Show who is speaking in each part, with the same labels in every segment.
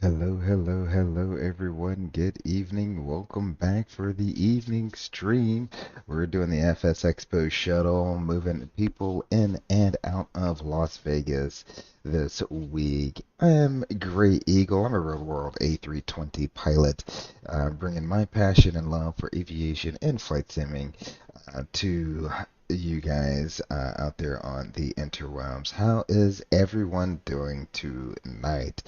Speaker 1: Hello, hello, hello, everyone. Good evening. Welcome back for the evening stream. We're doing the FS Expo shuttle, moving people in and out of Las Vegas this week. I'm Gray Eagle. I'm a real world A320 pilot, bringing my passion and love for aviation and flight simming to you guys out there on the interwebs. How is everyone doing tonight?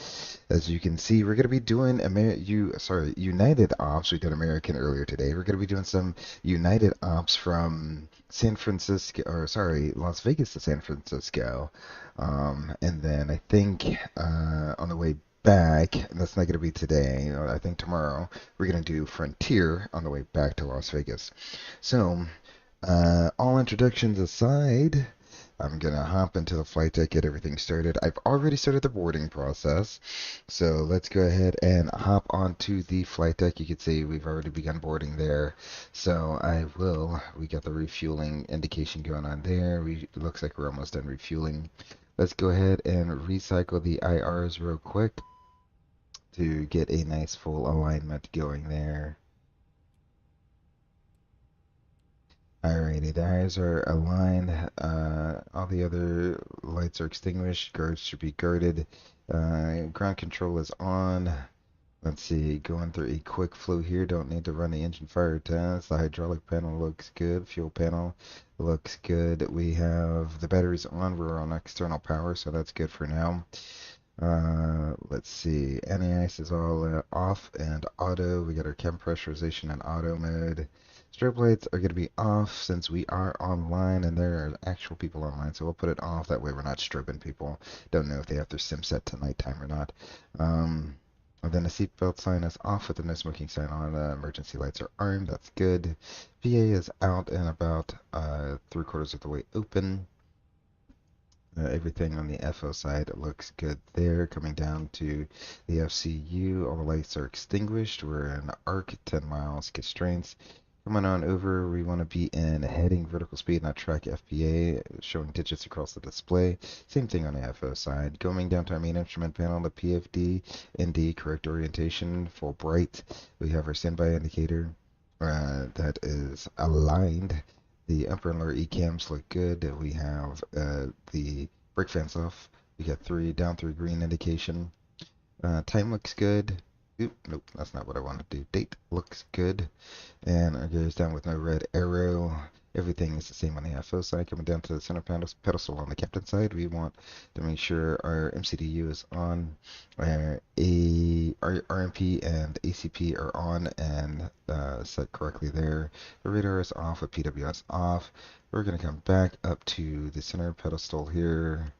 Speaker 1: As you can see, we're going to be doing United Ops. We did American earlier today. We're going to be doing some United Ops from San Francisco, or sorry, Las Vegas to San Francisco. And then I think on the way back, and that's not going to be today, I think tomorrow, we're going to do Frontier on the way back to Las Vegas. So, all introductions aside, I'm gonna hop into the flight deck, get everything started. I've already started the boarding process, so let's go ahead and hop onto the flight deck. You can see we've already begun boarding there. So we got the refueling indication going on there. It looks like we're almost done refueling. Let's go ahead and recycle the IRs real quick to get a nice full alignment going there. Alrighty, the eyes are aligned. All the other lights are extinguished. Guards should be guarded. Ground control is on. Let's see, going through a quick flow here. Don't need to run the engine fire test. The hydraulic panel looks good. Fuel panel looks good. We have the batteries on. We're on external power, so that's good for now. Let's see. Anti-ice is all off and auto. We got our chem pressurization in auto mode. Strobe lights are going to be off since we are online and there are actual people online, so we'll put it off. That way we're not strobing people. Don't know if they have their sim set to nighttime or not. And then the seatbelt sign is off with the no smoking sign on. Emergency lights are armed. That's good. PA is out and about 3/4 of the way open. Everything on the FO side looks good there. Coming down to the FCU, all the lights are extinguished. We're in arc 10 miles constraints. Coming on over, we want to be in heading vertical speed, not track FPA, showing digits across the display. Same thing on the FO side. Going down to our main instrument panel, the PFD, ND, correct orientation, full bright. We have our standby indicator that is aligned. The upper and lower ECAMs look good. We have the brake fans off. We got down 3 green indication. Time looks good. Oop, nope, that's not what I want to do. Date looks good. And it goes down with no red arrow. Everything is the same on the FO side. Coming down to the center pedestal on the captain side, we want to make sure our MCDU is on, our RMP and ACP are on and set correctly there. The radar is off with PWS off. We're going to come back up to the center pedestal here.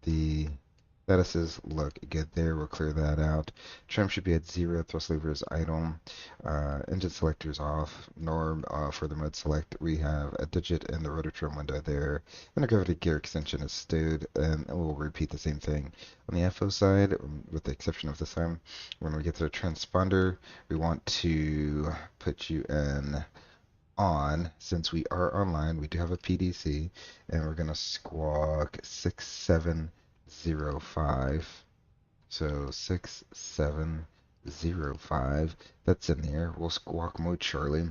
Speaker 1: The lattices look good there. We'll clear that out. Trim should be at 0. Thrust lever is idle. Engine selector is off. Norm for the mode select. We have a digit in the rotor trim window there. And the gravity gear extension is stowed. And we'll repeat the same thing on the FO side, with the exception of this time. When we get to the transponder, we want to put you in on. Since we are online, we do have a PDC, and we're gonna squawk 6705. So 6705, that's in there. We'll squawk mode Charlie,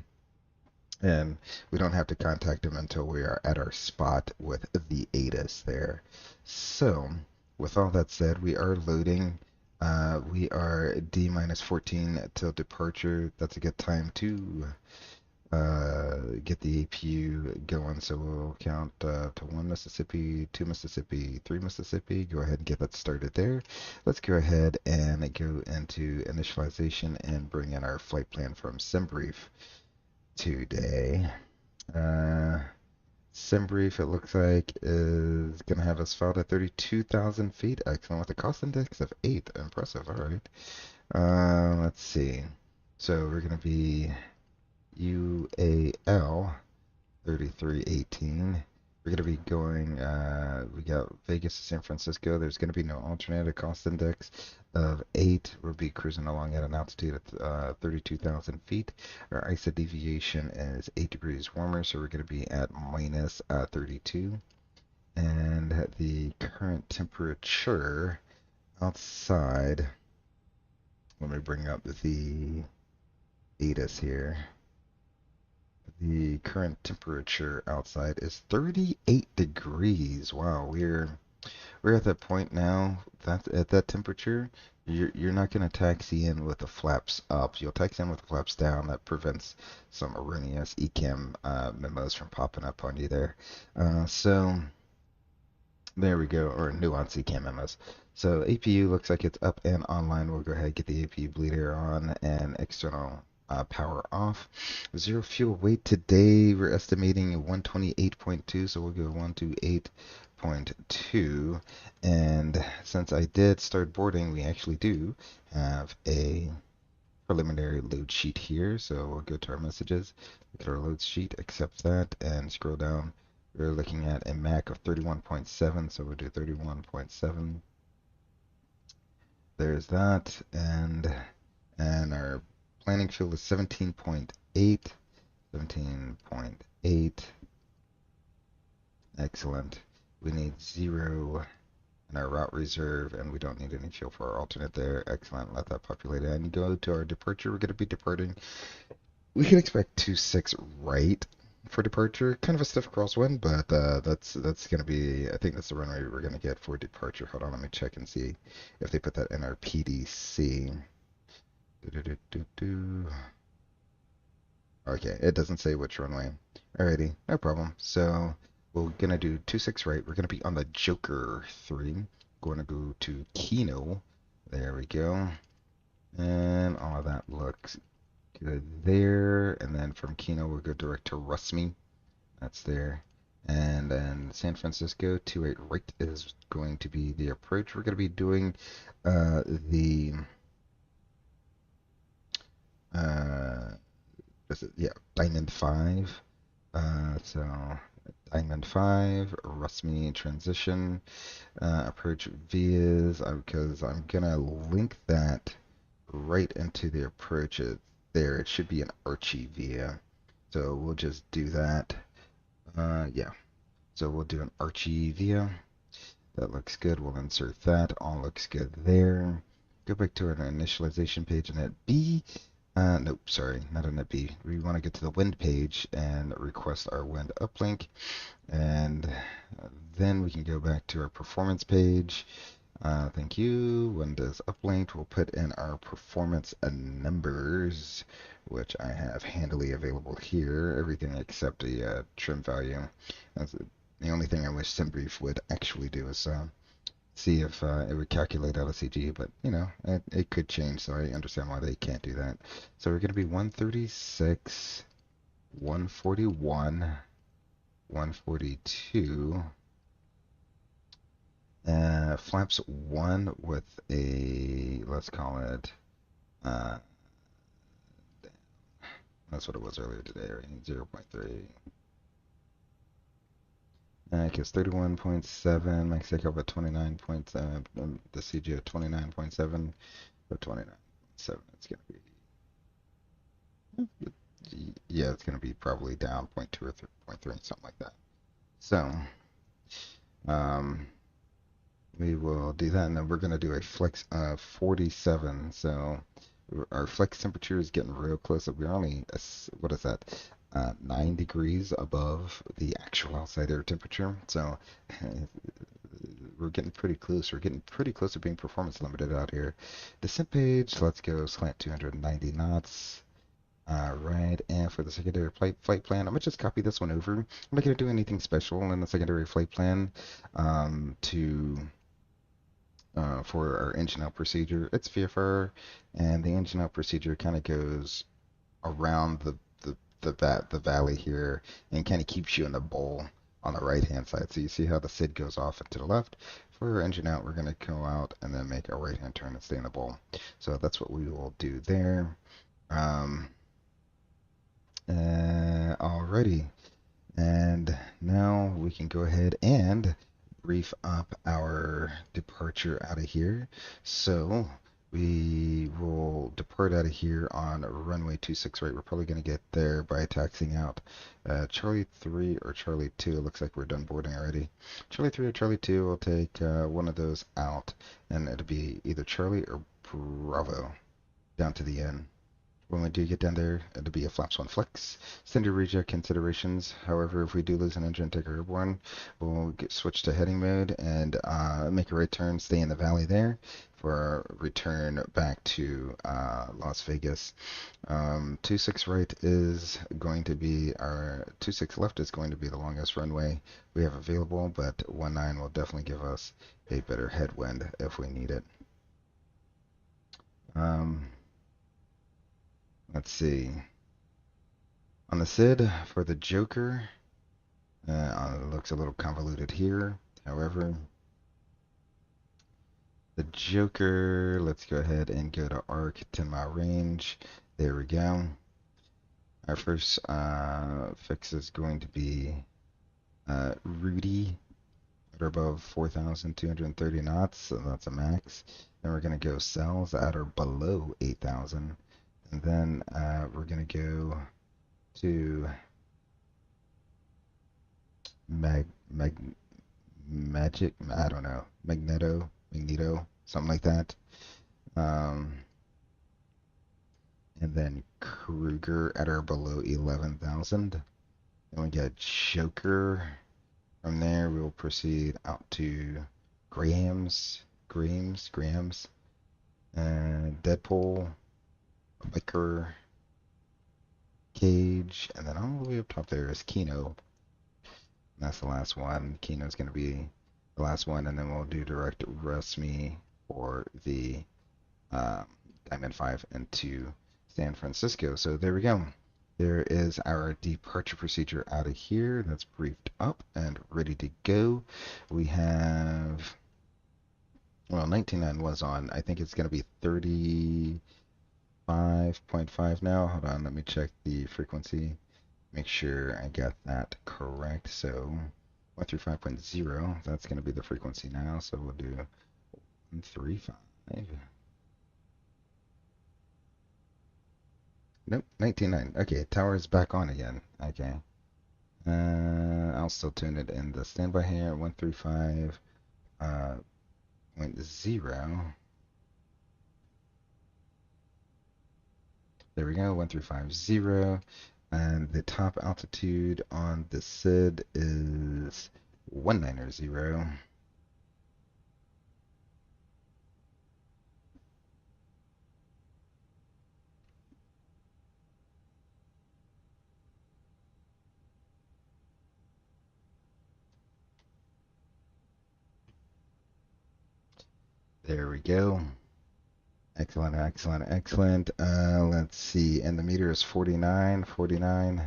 Speaker 1: and we don't have to contact him until we are at our spot with the ATIS there. So with all that said, we are loading. We are D minus 14 till departure. That's a good time to get the APU going. So we'll count to 1 Mississippi, 2 Mississippi, 3 Mississippi. Go ahead and get that started there. Let's go ahead and go into initialization and bring in our flight plan from SimBrief today. SimBrief, it looks like, is going to have us filed at 32,000 feet. Excellent. With a cost index of 8. Impressive. All right. Let's see. So we're going to be UAL 3318. We're going to be going, we got Vegas to San Francisco. There's going to be no alternative. Cost index of 8. We'll be cruising along at an altitude of 32,000 feet. Our ISA deviation is 8 degrees warmer, so we're going to be at minus 32. And the current temperature outside, let me bring up the ATIS here. The current temperature outside is 38 degrees. Wow, we're at that point now that at that temperature, you're not going to taxi in with the flaps up. You'll taxi in with the flaps down. That prevents some erroneous ECAM memos from popping up on you there. So there we go, or nuance ECAM memos. So APU looks like it's up and online. We'll go ahead and get the APU bleeder on and external power off. Zero fuel weight today. We're estimating 128.2, so we'll go 128.2. And since I did start boarding, we actually do have a preliminary load sheet here. So we'll go to our messages, look at our load sheet, accept that, and scroll down. We're looking at a MAC of 31.7, so we'll do 31.7. There's that, and our planning fuel is 17.8. 17.8. Excellent. We need 0 in our route reserve, and we don't need any fuel for our alternate there. Excellent. Let that populate and go to our departure. We're going to be departing. We can expect 26 right for departure. Kind of a stiff crosswind, but that's going to be, I think that's the runway we're going to get for departure. Hold on, let me check and see if they put that in our PDC. Okay, it doesn't say which runway. Alrighty, no problem. So we're going to do 26 right. We're going to be on the Joker 3. Going to go to Kino. There we go. And all of that looks good there. And then from Kino, we'll go direct to Rusmy. That's there. And then San Francisco, 28 right is going to be the approach. We're going to be doing the Diamond 5. So Diamond 5, Rusmy transition, approach vias, because I'm gonna link that right into the approach there. It should be an Archie via. So we'll just do that. Yeah. So we'll do an Archie via. That looks good. We'll insert that. All looks good there. Go back to our initialization page and at B. Nope, sorry, not on that B. We want to get to the wind page and request our wind uplink. And then we can go back to our performance page. Thank you. Wind is uplinked. We'll put in our performance numbers, which I have handily available here. Everything except the trim value. That's the only thing I wish SimBrief would actually do is see if it would calculate LSCG, but you know, it could change, so I understand why they can't do that. So we're going to be 136, 141, 142, flaps 1 with a, let's call it, that's what it was earlier today, right? 0.3. I guess 31.7, max takeoff at 29.7, the CG at 29.7, but 29.7, it's going to be, yeah, it's going to be probably down 0.2 or 0.3, something like that. So, we will do that, and then we're going to do a flex 47, so our flex temperature is getting real close. We're only, what is that? 9 degrees above the actual outside air temperature. So we're getting pretty close. We're getting pretty close to being performance limited out here. Descent page, let's go slant 290 knots. Right, and for the secondary flight plan, I'm going to just copy this one over. I'm not going to do anything special in the secondary flight plan for our engine out procedure. It's VFR, and the engine out procedure kind of goes around the valley here and kind of keeps you in the bowl on the right hand side. So you see how the SID goes off and to the left. For our engine out, we're going to go out and then make a right hand turn and stay in the bowl. So that's what we will do there. Alrighty, and now we can go ahead and brief up our departure out of here. So We will depart out of here on runway 26 right. We're probably going to get there by taxiing out Charlie 3 or Charlie 2. It looks like we're done boarding already. Charlie 3 or Charlie 2, we'll take one of those out, and it'll be either Charlie or Bravo down to the end. When we do get down there, it'll be a flaps 1 flex. Standard reject considerations. However, if we do lose an engine, take a airborne, we'll switch to heading mode and make a right turn, stay in the valley there for our return back to Las Vegas. 26 right is going to be our 26 left is going to be the longest runway we have available, but 19 will definitely give us a better headwind if we need it. Let's see. On the SID for the Joker, it looks a little convoluted here. However, the Joker, let's go ahead and go to ARC 10-mile range. There we go. Our first fix is going to be Rudy at or above 4,230 knots, so that's a max. Then we're going to go cells at or below 8,000. And then we're going to go to magic, I don't know, magneto, something like that. And then Kruger at or below 11,000. Then we got Joker. From there, we will proceed out to Grams, Deadpool, Biker, Cage, and then all the way up top there is Kino. That's the last one. Kino's going to be the last one, and then we'll do direct Resmi for the Diamond 5 into San Francisco. So there we go. There is our departure procedure out of here. That's briefed up and ready to go. We have, well, 19.9 was on. I think it's going to be 35.5 now. Hold on, let me check the frequency. Make sure I got that correct. So 135.0, that's going to be the frequency now. So we'll do 135. Nope, 19.9. Okay, tower is back on again. Okay. I'll still tune it in the standby here. 135.0. There we go, 1350. And the top altitude on the SID is 190. There we go. Excellent, excellent, excellent. Let's see. And the meter is 49, 49,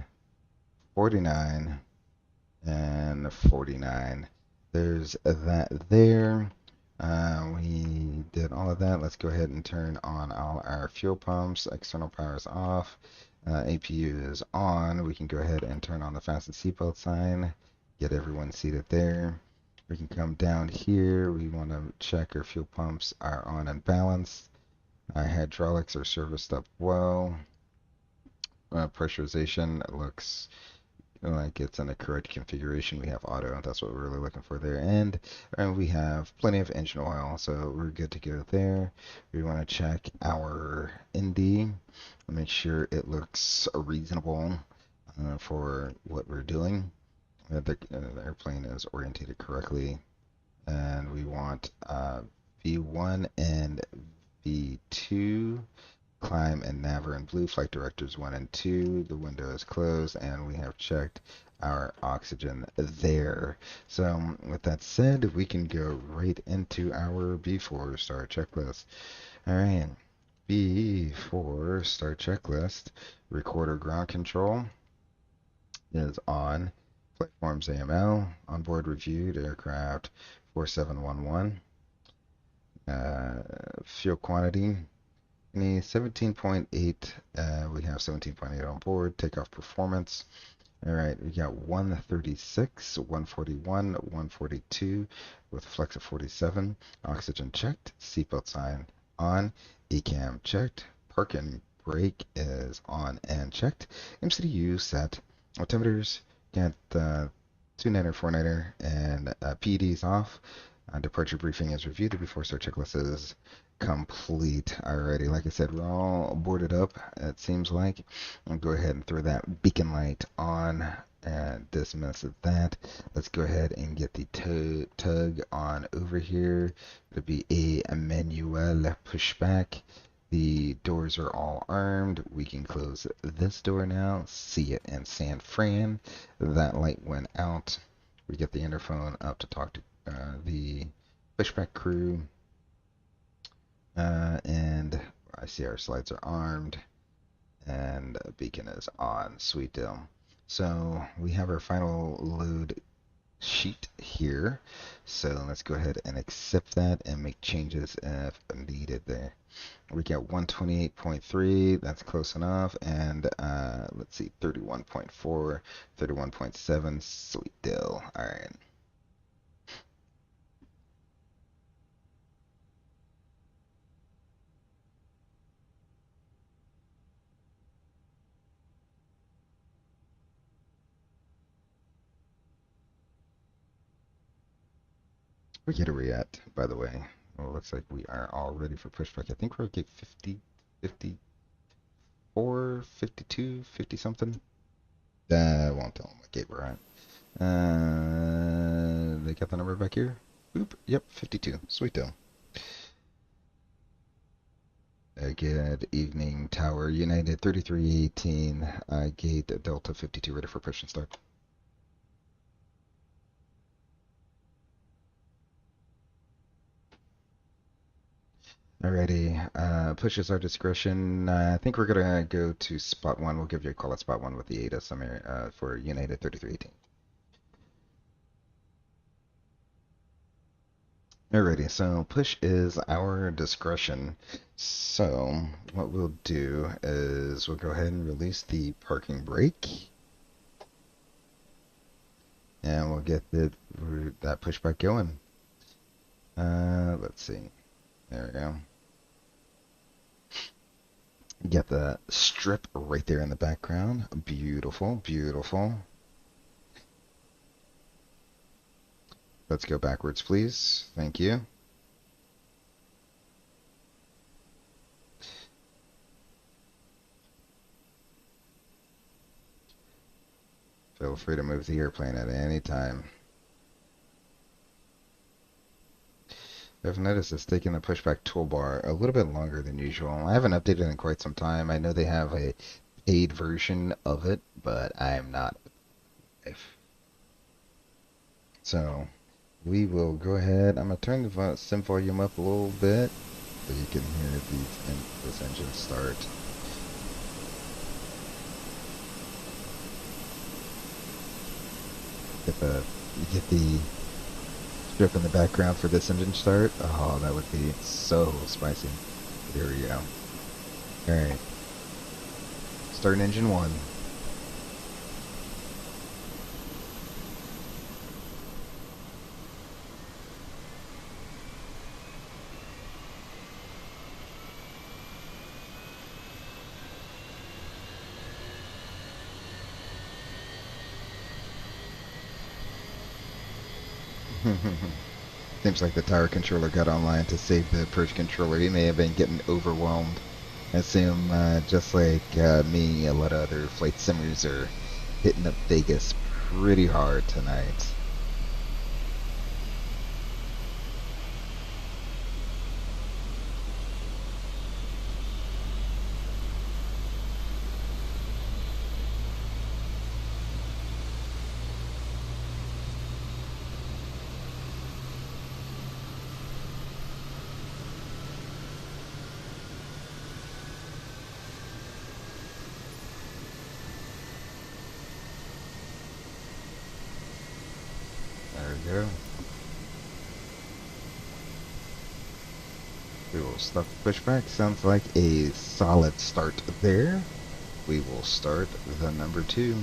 Speaker 1: 49, and 49. There's that there. We did all of that. Let's go ahead and turn on all our fuel pumps. External power is off. APU is on. We can go ahead and turn on the fasten seatbelt sign. Get everyone seated there. We can come down here. We want to check our fuel pumps are on and balanced. Our hydraulics are serviced up well. Pressurization looks like it's in the correct configuration. We have auto. That's what we're really looking for there. And we have plenty of engine oil, so we're good to go there. We want to check our ND. Make sure it looks reasonable for what we're doing. The airplane is orientated correctly. And we want V1 and V2, climb and nav are in blue, flight directors 1 and 2, the window is closed, and we have checked our oxygen there. So with that said, we can go right into our B4 star checklist. All right, B4 star checklist. Recorder ground control is on. Platforms AML, onboard reviewed, aircraft 4711. Fuel quantity, 17.8. We have 17.8 on board. Takeoff performance. All right, we got 136, 141, 142 with flex of 47. Oxygen checked. Seatbelt sign on, ECAM checked, park and brake is on and checked, MCDU set, altimeters, got 2-nighter, 4-nighter, and PEDs off. Departure briefing is reviewed. The before start checklist is complete already. Like I said, we're all boarded up, it seems like. I'll go ahead and throw that beacon light on and dismiss that. Let's go ahead and get the tug on over here. It'll be a manual pushback. The doors are all armed. We can close this door now. See it in San Fran. That light went out. We get the interphone up to talk to the pushback crew. And I see our slides are armed. And beacon is on. Sweet deal. So we have our final load sheet here. So let's go ahead and accept that and make changes if needed there. We get 128.3, that's close enough, and let's see, 31.4, 31.7, sweet deal. All right. What gate are we at, by the way? Well, it looks like we are all ready for pushback. I think we're at gate 50, 54, 52, 50 something. I won't tell them what gate we're at. They got the number back here? Boop. Yep, 52. Sweet deal. Good evening, Tower United 3318, gate Delta 52, ready for push and start. Alrighty, push is our discretion. I think we're gonna go to spot one. We'll give you a call at spot one with the ADA summary for United 3318. Alrighty, so push is our discretion. So what we'll do is we'll go ahead and release the parking brake. And we'll get that pushback going. Let's see. There we go. Get the strip right there in the background. Beautiful, beautiful. Let's go backwards, please. Thank you. Feel free to move the airplane at any time. I've noticed it's taking the pushback toolbar a little bit longer than usual. I haven't updated it in quite some time. I know they have a paid version of it, but I'm not. So we will go ahead. I'm going to turn the sim volume up a little bit so you can hear this engine start. Get the strip in the background for this engine start. Oh, that would be so spicy. There we go. Alright. Starting engine 1. Seems like the tower controller got online to save the purge controller. He may have been getting overwhelmed. I assume, just like me, a lot of other flight simmers are hitting up Vegas pretty hard tonight. There we go. We will start the pushback. Sounds like a solid start there. We will start the number 2.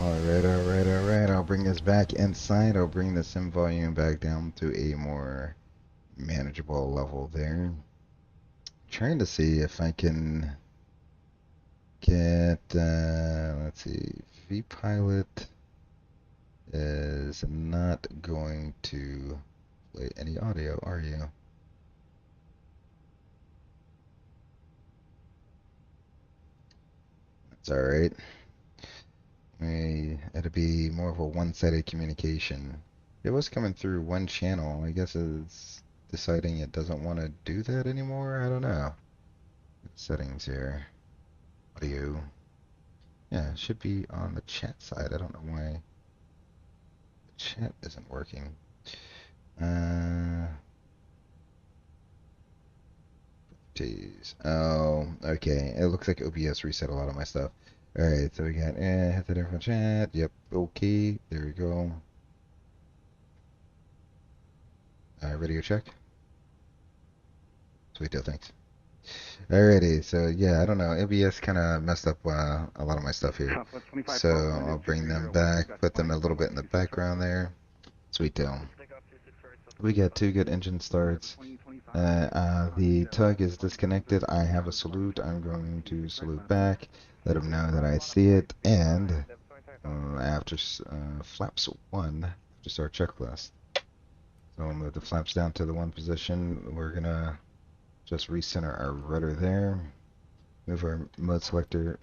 Speaker 1: Alright, alright, alright. I'll bring this back inside. I'll bring the sim volume back down to a more manageable level there. Trying to see if I can get, let's see, vPilot is not going to play any audio, are you? That's alright. It'll be more of a one-sided communication. It was coming through one channel. I guess it's deciding it doesn't want to do that anymore. I don't know. Settings here. Audio. Yeah, it should be on the chat side. I don't know why the chat isn't working. Jeez. Oh, okay. It looks like OBS reset a lot of my stuff. Alright, so we got hit the different chat. Yep, okay. There we go. Radio check. Sweet deal, thanks. Alrighty, so yeah, I don't know. OBS kind of messed up a lot of my stuff here. So I'll bring them back, put them a little bit in the background there. Sweet deal. We got 2 good engine starts. The tug is disconnected. I have a salute. I'm going to salute back, let them know that I see it, and after flaps 1, after start checklist. So we'll move the flaps down to the 1 position. We're gonna just recenter our rudder there. Move our mode selector.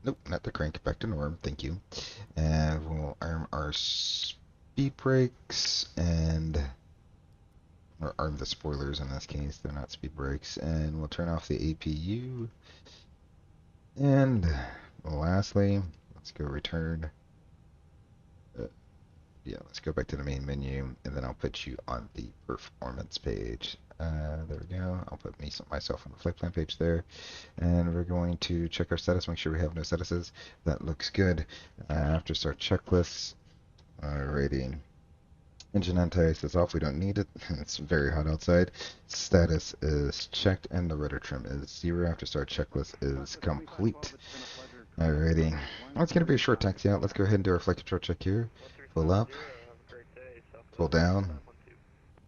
Speaker 1: Nope, not the crank. Back to norm. Thank you. And we'll arm our speed brakes and or arm the spoilers in this case. They're not speed brakes. And we'll turn off the APU. And lastly, let's go return. Yeah, let's go back to the main menu, and then I'll put you on the performance page. There we go. I'll put myself on the flight plan page there, and we're going to check our status, make sure we have no statuses. That looks good. After start checklists. Alrighty. Engine anti-ice is off. We don't need it. It's very hot outside. Status is checked, and the rudder trim is 0. After start checklist is complete. Alrighty. Well, it's going to be a short taxi out. Let's go ahead and do our flight control check here. Full up. Full down.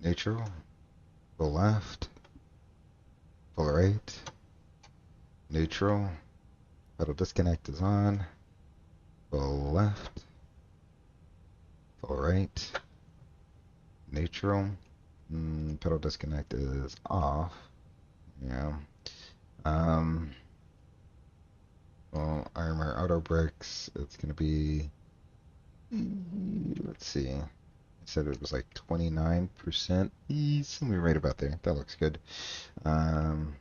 Speaker 1: Neutral. Full left. Full right. Neutral. Pedal disconnect is on. Full left. Full right. Neutral. Pedal disconnect is off. Yeah. Well, armor auto brakes. It's gonna be. Let's see. I said it was like 29%. Somewhere right about there. That looks good. Once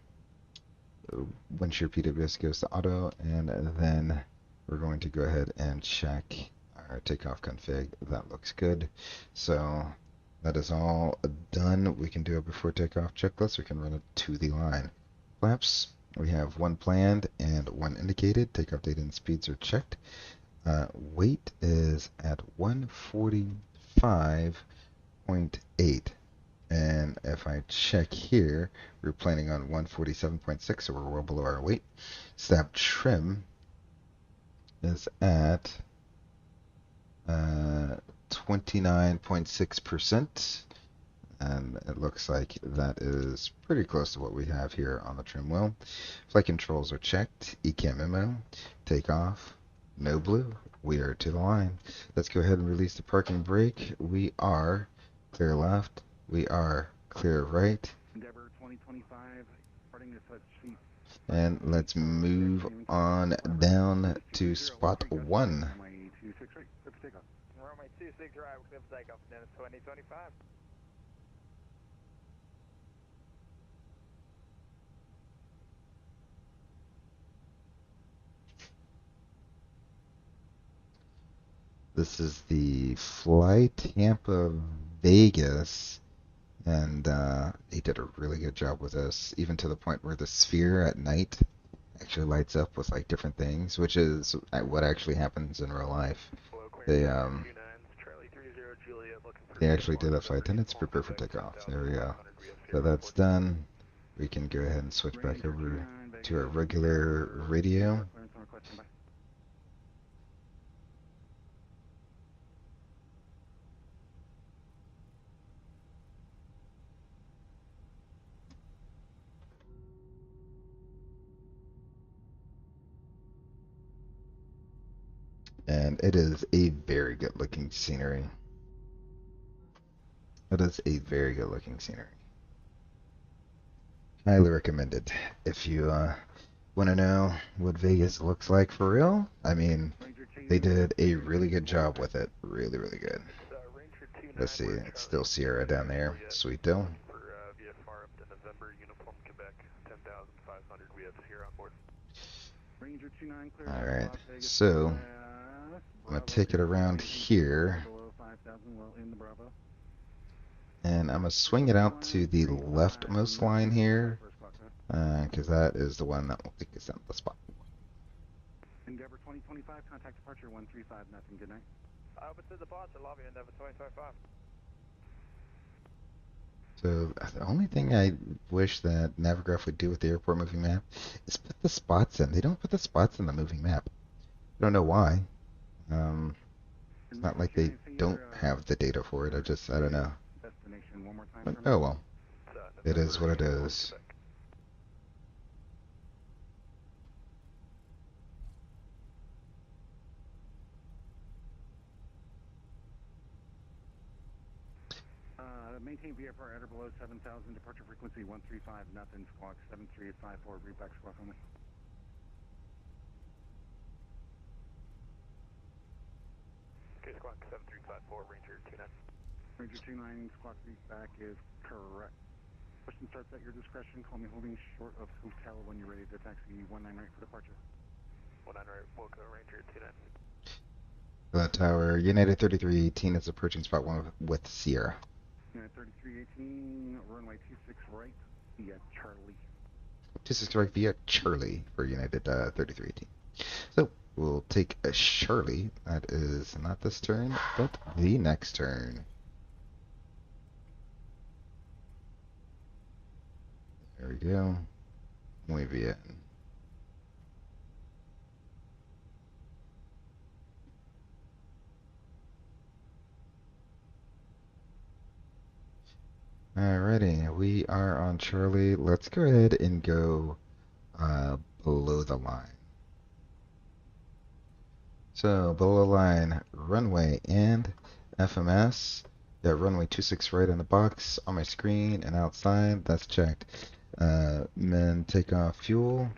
Speaker 1: your PWS goes to auto, and then we're going to go ahead and check our takeoff config. That looks good. So that is all done. We can do a before takeoff checklist. We can run it to the line. Flaps, we have 1 planned and 1 indicated. Takeoff date and speeds are checked. Weight is at 145.8. And if I check here, we're planning on 147.6, so we're well below our weight. Stab trim is at 29.6%. And it looks like that is pretty close to what we have here on the trim wheel. Flight controls are checked. ECAM memo. Takeoff. No blue. We are to the line. Let's go ahead and release the parking brake. We are clear left. We are clear right. And let's move on down to spot 1. This is the flight Tampa Vegas, and they did a really good job with this, even to the point where the sphere at night actually lights up with like different things, which is what actually happens in real life. They actually did that flight attendants prepare for takeoff. There we go. So that's done. We can go ahead and switch back over to our regular radio. And it is a very good looking scenery. It is a very good looking scenery. Highly recommended. If you want to know what Vegas looks like for real, I mean, they did a really good job with it. Really, really good. Let's see, it's still Sierra down there. Sweet though. Alright, so I'm going to take it around here. And I'm going to swing it out to the leftmost line here. Because that is the one that will take us out the spot.
Speaker 2: Endeavor 2025, contact departure 135, nothing, good night.
Speaker 3: Open to departure, lobby Endeavor 2025.
Speaker 1: So the only thing I wish that Navigraph would do with the airport moving map is put the spots in. They don't put the spots in the moving map. I don't know why. It's not like they don't have the data for it. I don't know. But, oh well. It is what it is.
Speaker 2: Maintain VFR at or below 7,000, departure frequency 135, nothing, squawk 73854, read back squawk only.
Speaker 3: Okay, squawk 7354, Ranger 29.
Speaker 2: Ranger 29, squawk read back is correct. Question starts at your discretion, call me holding short of hotel when you're ready to taxi 19 right for departure.
Speaker 3: 19 right, Wilco, Ranger 29.
Speaker 1: Tower, United 3318 is approaching spot 1 with Sierra.
Speaker 2: United 3318, runway 26 right via Charlie.
Speaker 1: 26 right via Charlie for United 3318. So we'll take a Charlie. That is not this turn, but the next turn. There we go. Muy bien. Alrighty, we are on Charlie. Let's go ahead and go below the line. So below the line, runway and FMS. Got runway 26 right on the box on my screen and outside. That's checked. Men take off fuel.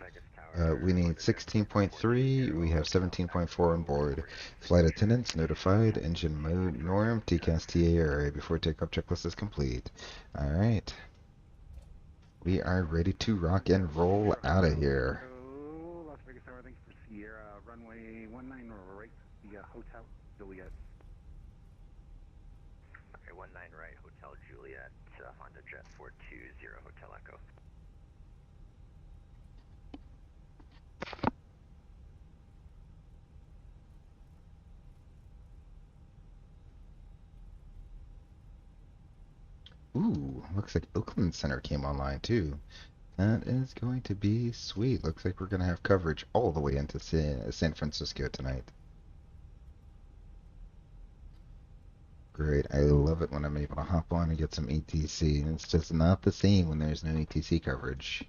Speaker 1: We need 16.3. We have 17.4 on board. Flight attendants notified. Engine mode norm. TCAS TARA before takeoff checklist is complete. Alright. We are ready to rock and roll out of here.
Speaker 2: Las Vegas Tower, thanks for Sierra. Runway 19 right via Hotel Juliet.
Speaker 3: Okay, 19 right, Hotel Juliet, Honda Jet 420, Hotel Echo.
Speaker 1: Ooh, looks like Oakland Center came online too. That is going to be sweet. Looks like we're going to have coverage all the way into San Francisco tonight. Great. I love it when I'm able to hop on and get some ETC. It's just not the same when there's no ETC coverage.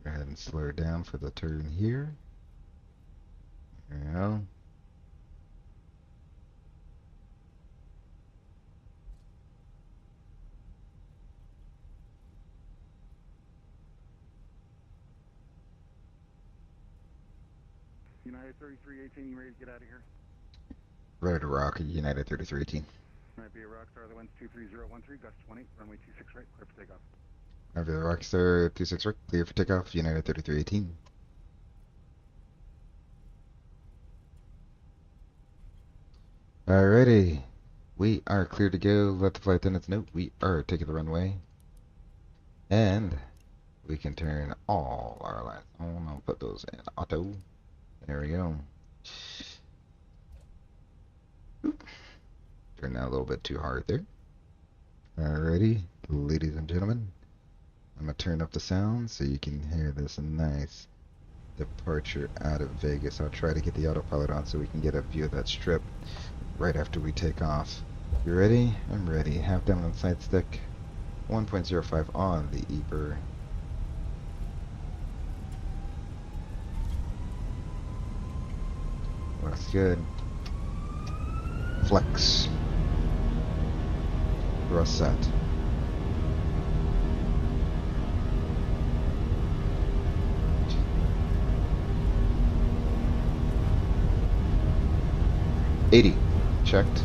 Speaker 1: Go ahead and slow her down for the turn here. There we go.
Speaker 2: United 3318, you ready to get out of here?
Speaker 1: Ready to rock, United 3318.
Speaker 2: Might be a Rockstar, the wind's 23013, gust 20, runway 26 right, clear for takeoff.
Speaker 1: Over the Rockstar 26 right, clear for takeoff, United 3318. Alrighty, we are clear to go. Let the flight attendants know we are taking the runway. And we can turn all our lights on. I'll put those in auto. There we go. Oop. Turned out a little bit too hard there. Alrighty, ladies and gentlemen. I'm going to turn up the sound so you can hear this nice departure out of Vegas. I'll try to get the autopilot on so we can get a view of that strip right after we take off. You ready? I'm ready. Half down on the side stick. 1.05 on the EPR. Looks good. Flex. Thrust set. $80. Checked.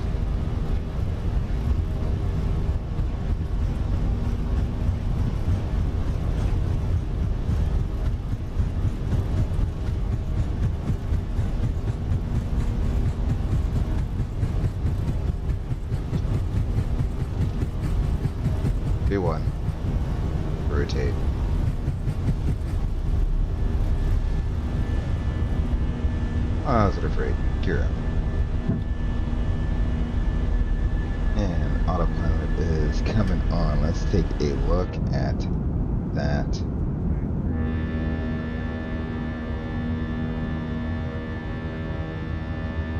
Speaker 1: B1. Rotate. Positive rate. Gear up. And autopilot is coming on. Let's take a look at that.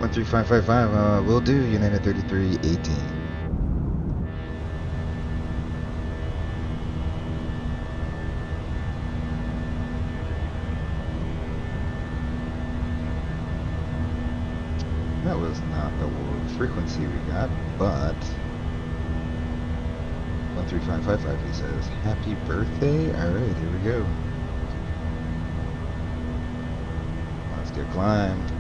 Speaker 1: One 3555. Will do. United 3318. That was not the frequency we got, but 13555 he says, happy birthday. Alright, here we go. Let's get climbed.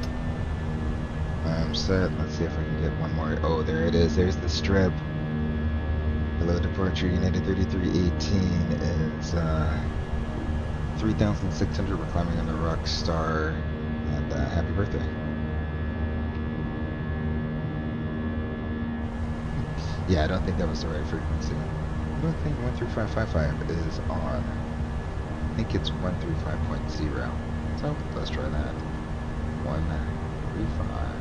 Speaker 1: I'm set. Let's see if I can get one more. Oh, there it is. There's the strip. Hello, departure. United 3318 is 3,600. We're climbing on the Rockstar. And happy birthday. Yeah, I don't think that was the right frequency. I don't think 13555 is on. I think it's 135.0. So let's try that. 135.0.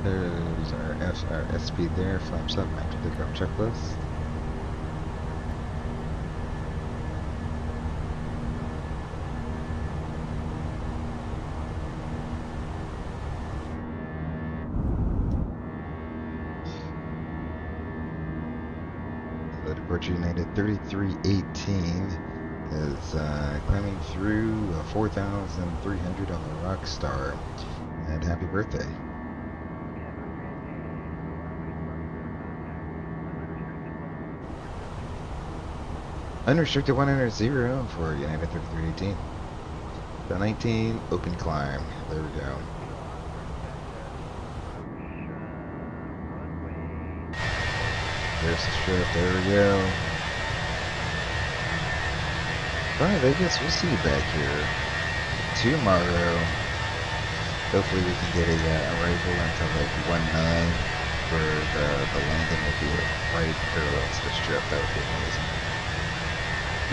Speaker 1: There's our SP there. Flaps up. After pickup checklist. Departure United 3318 is climbing through 4,300 on the Rockstar. And happy birthday. Unrestricted 100 for United 3318. The 19 open climb. There we go. There's the strip, there we go. Alright, Vegas, we'll see you back here tomorrow. Hopefully we can get a arrival into like 19 for the landing will be right parallel to the strip. That would be amazing.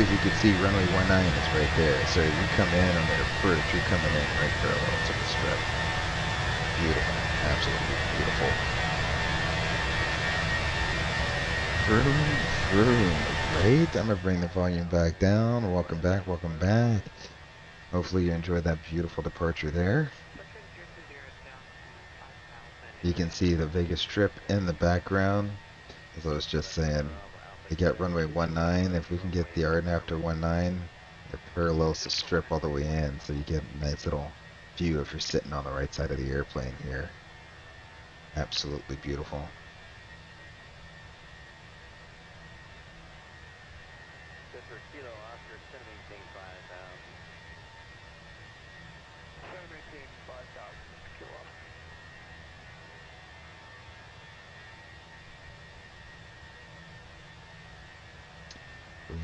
Speaker 1: If you could see runway 19 is right there. So you come in on the approach, you're coming in right parallel to the strip. Beautiful, absolutely beautiful. Vroom, great. I'm gonna bring the volume back down. Welcome back, welcome back. Hopefully you enjoyed that beautiful departure there. You can see the Vegas Strip in the background. As I was just saying, you got runway 19. If we can get the RN after 19, it parallels the strip all the way in, so you get a nice little view if you're sitting on the right side of the airplane here. Absolutely beautiful.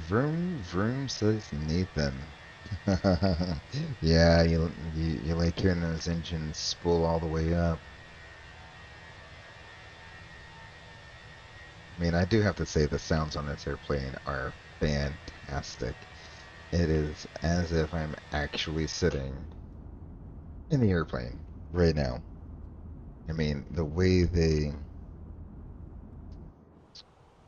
Speaker 1: Vroom, vroom, says Nathan. Yeah, you like hearing those engines spool all the way up. I mean, I do have to say the sounds on this airplane are fantastic. it is as if I'm actually sitting in the airplane right now. I mean, the way they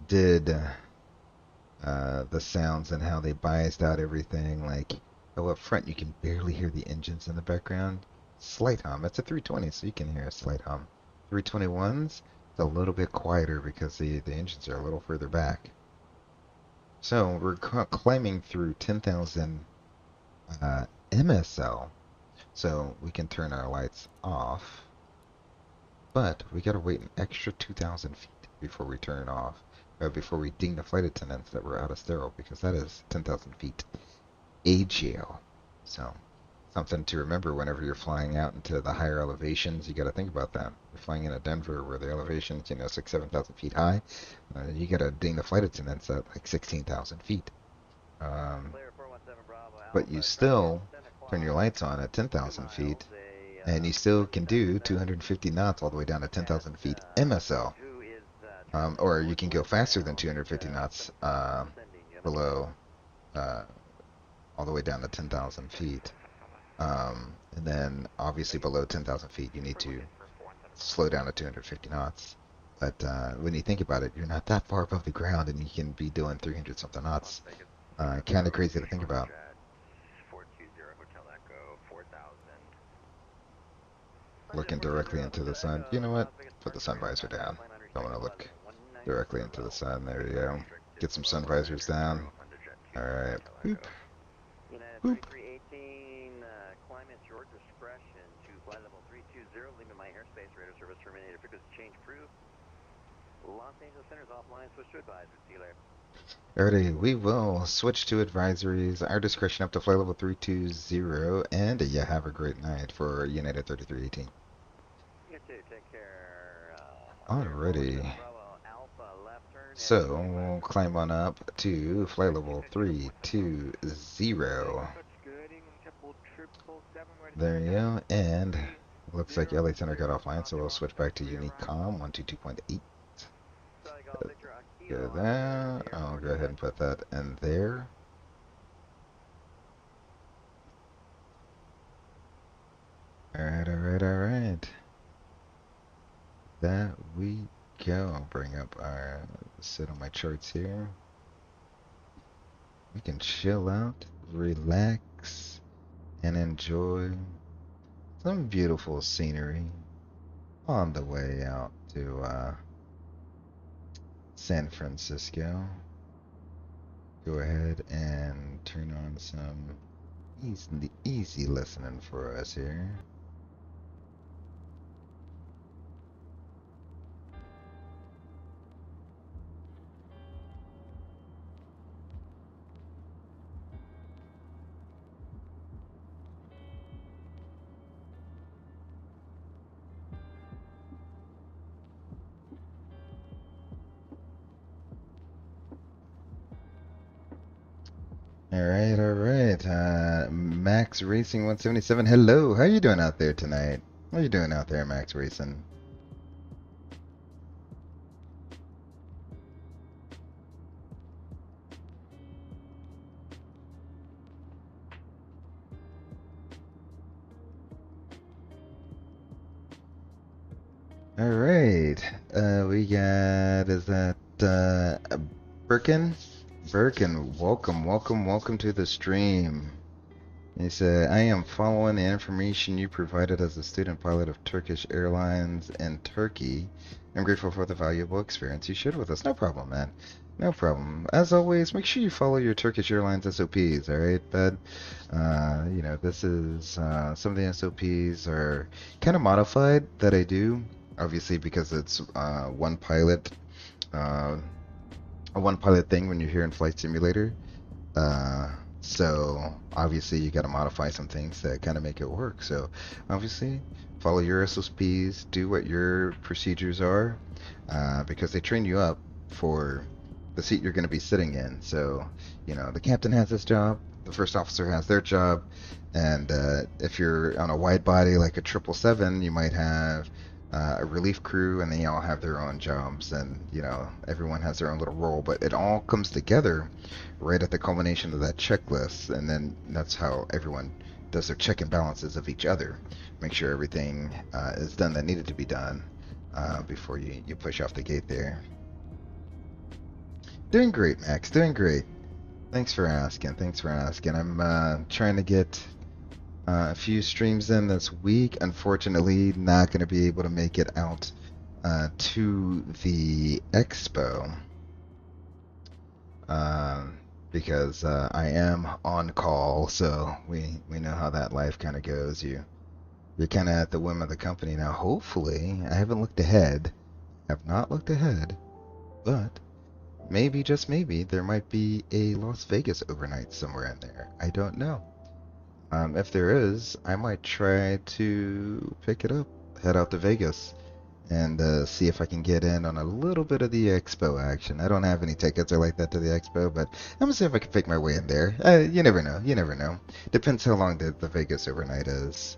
Speaker 1: did the sounds and how they biased out everything, like, oh, up front you can barely hear the engines in the background. Slight hum. It's a 320, so you can hear a slight hum. 321s, it's a little bit quieter because the engines are a little further back. So we're climbing through 10,000 MSL, so we can turn our lights off, but we gotta wait an extra 2,000 feet before we turn off, before we ding the flight attendants that we're out of stereo, because that is 10,000 feet AGL. So something to remember whenever you're flying out into the higher elevations. You got to think about that. You're flying into Denver where the elevation's, 6,000, 7,000 feet high. You got to ding the flight attendants at like 16,000 feet. But you still turn your lights on at 10,000 feet, and you still can do 250 knots all the way down to 10,000 feet MSL. Or you can go faster than 250 knots below, all the way down to 10,000 feet. And then obviously below 10,000 feet you need to slow down to 250 knots. But when you think about it, you're not that far above the ground and you can be doing 300 something knots. Kind of crazy to think about. Looking directly into the sun. You know what? Put the sun visor down. Don't want to look directly into the sun. There you go. Get some sun visors down. Alright. Boop. Boop.
Speaker 3: Climb at your discretion to flight level 320, leaving my airspace, radar service terminated, frequency change approved. Los Angeles Center's offline, switch to advisors, see you later.
Speaker 1: Alrighty, we will switch to advisories, our discretion up to flight level 320, and you have a great night for United 3318.
Speaker 3: You too, take care.
Speaker 1: Alrighty. So, we'll climb on up to flight level 320. There you go, and looks like LA Center got offline, so we'll switch back to Unique Com 122.8. Go there. I'll go ahead and put that in there. Alright, alright, alright. That we go. I'll bring up our, sit on my charts here. We can chill out, relax, and enjoy some beautiful scenery on the way out to San Francisco. Go ahead and turn on some easy listening for us here. Alright, alright. Max Racing 177. Hello, how you doing out there tonight? What are you doing out there, Max Racing? Alright. We got, is that Birkin? Birkin, welcome to the stream. He said, I am following the information you provided as a student pilot of Turkish Airlines in Turkey. I'm grateful for the valuable experience you shared with us. No problem, man. No problem. As always, make sure you follow your Turkish Airlines SOPs, alright, bud? This is, some of the SOPs are kind of modified that I do, obviously because it's one pilot, a one pilot thing when you're here in Flight Simulator. So obviously you got to modify some things that kind of make it work. So obviously follow your SOPs, do what your procedures are, because they train you up for the seat you're going to be sitting in. So, the captain has his job, the first officer has their job, and if you're on a wide body like a 777, you might have a relief crew, and they all have their own jobs, and you know everyone has their own little role, but it all comes together right at the culmination of that checklist, and then that's how everyone does their check and balances of each other, make sure everything is done that needed to be done before you push off the gate there. Doing great, Max. Doing great. Thanks for asking. Thanks for asking. I'm trying to get a few streams in this week. Unfortunately, not going to be able to make it out to the expo because I am on call. So we know how that life kind of goes. You're kind of at the whim of the company. Now, hopefully, I haven't looked ahead. Have not looked ahead, but maybe, just maybe, there might be a Las Vegas overnight somewhere in there. I don't know. If there is, I might try to pick it up, head out to Vegas, and see if I can get in on a little bit of the expo action. I don't have any tickets or like that to the expo, but I'm gonna see if I can pick my way in there. You never know. You never know. Depends how long the Vegas overnight is.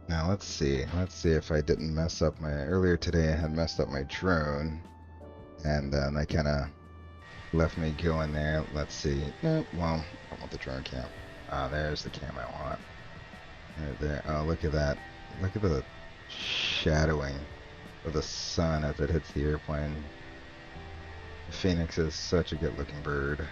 Speaker 1: Now let's see. Let's see if I didn't mess up my earlier today. I had messed up my drone, and I kind of left me going there. Let's see. Nope. Well, I want the drone cam. There's the cam I want. Right there. Oh, look at that. Look at the shadowing of the sun as it hits the airplane. The Phoenix is such a good-looking bird.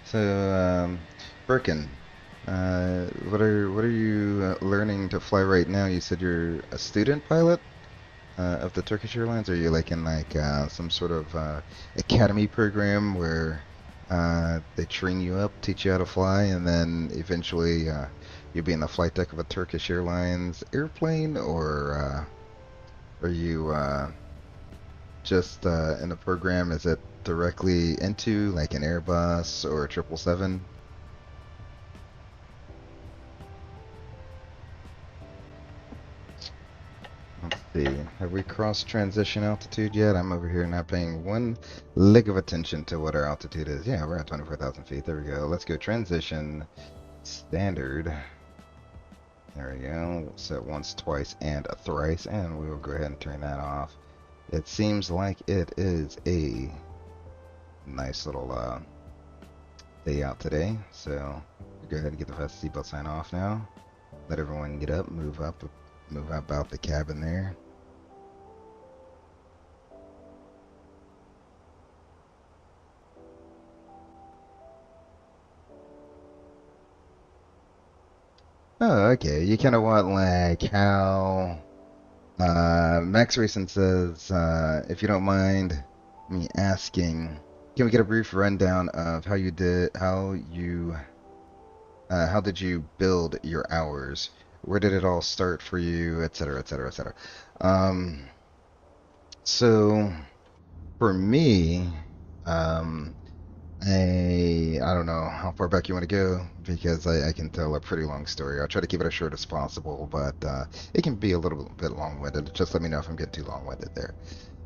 Speaker 1: So, Birkin, what are you learning to fly right now? You said you're a student pilot of the Turkish Airlines. Are you like in like some sort of academy program where they train you up, teach you how to fly, and then eventually you'll be in the flight deck of a Turkish Airlines airplane, or are you just in the program? Is it directly into like an Airbus or a 777? Let's see. Have we crossed transition altitude yet? I'm over here not paying one lick of attention to what our altitude is. Yeah, we're at 24,000 feet. There we go. Let's go transition standard. There we go. Set once, twice, and a thrice, and we will go ahead and turn that off. It seems like it is a nice little day out today, so we'll go ahead and get the fast seatbelt sign off now. Let everyone get up, move up out the cabin there. Oh, okay. You kind of want like how Max Racing says, if you don't mind me asking, can we get a brief rundown of how did you build your hours? Where did it all start for you, etc., etc., etc. So for me, I don't know how far back you want to go because I can tell a pretty long story. I'll try to keep it as short as possible, but it can be a little bit long-winded. Just let me know if I'm getting too long-winded there.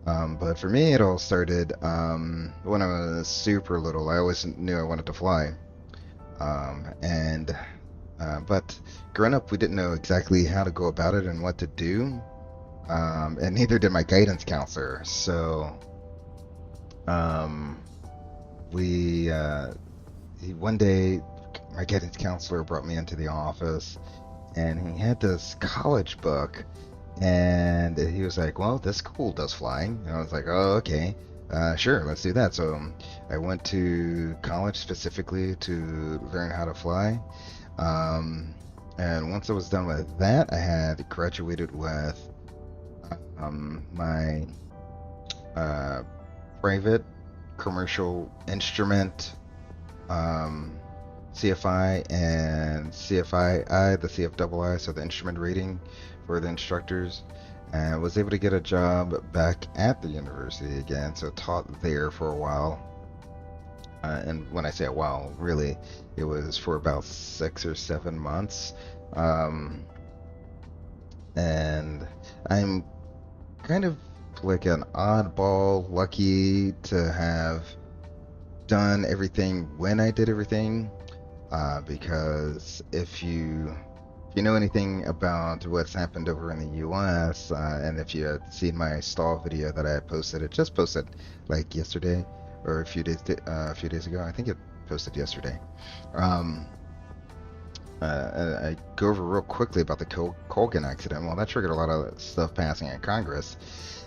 Speaker 1: But for me, it all started when I was super little. I always knew I wanted to fly. But growing up, we didn't know exactly how to go about it and what to do. And neither did my guidance counselor. So, one day, my guidance counselor brought me into the office, and he had this college book. And he was like, well, this school does flying. And I was like, oh, okay. Sure, let's do that. So I went to college specifically to learn how to fly. And once I was done with that, I had graduated with my private commercial instrument CFI and CFII, the CFII, so the instrument rating for the instructors, and was able to get a job back at the university again, so taught there for a while. And when I say a while, really, it was for about 6 or 7 months. Um, and I'm kind of like an oddball, lucky to have done everything when I did everything. Because if you know anything about what's happened over in the U.S., and if you had seen my stall video that I had posted, it just posted like yesterday or a few days ago. I think it posted yesterday. Um, I go over real quickly about the Colgan accident. Well, that triggered a lot of stuff passing in Congress,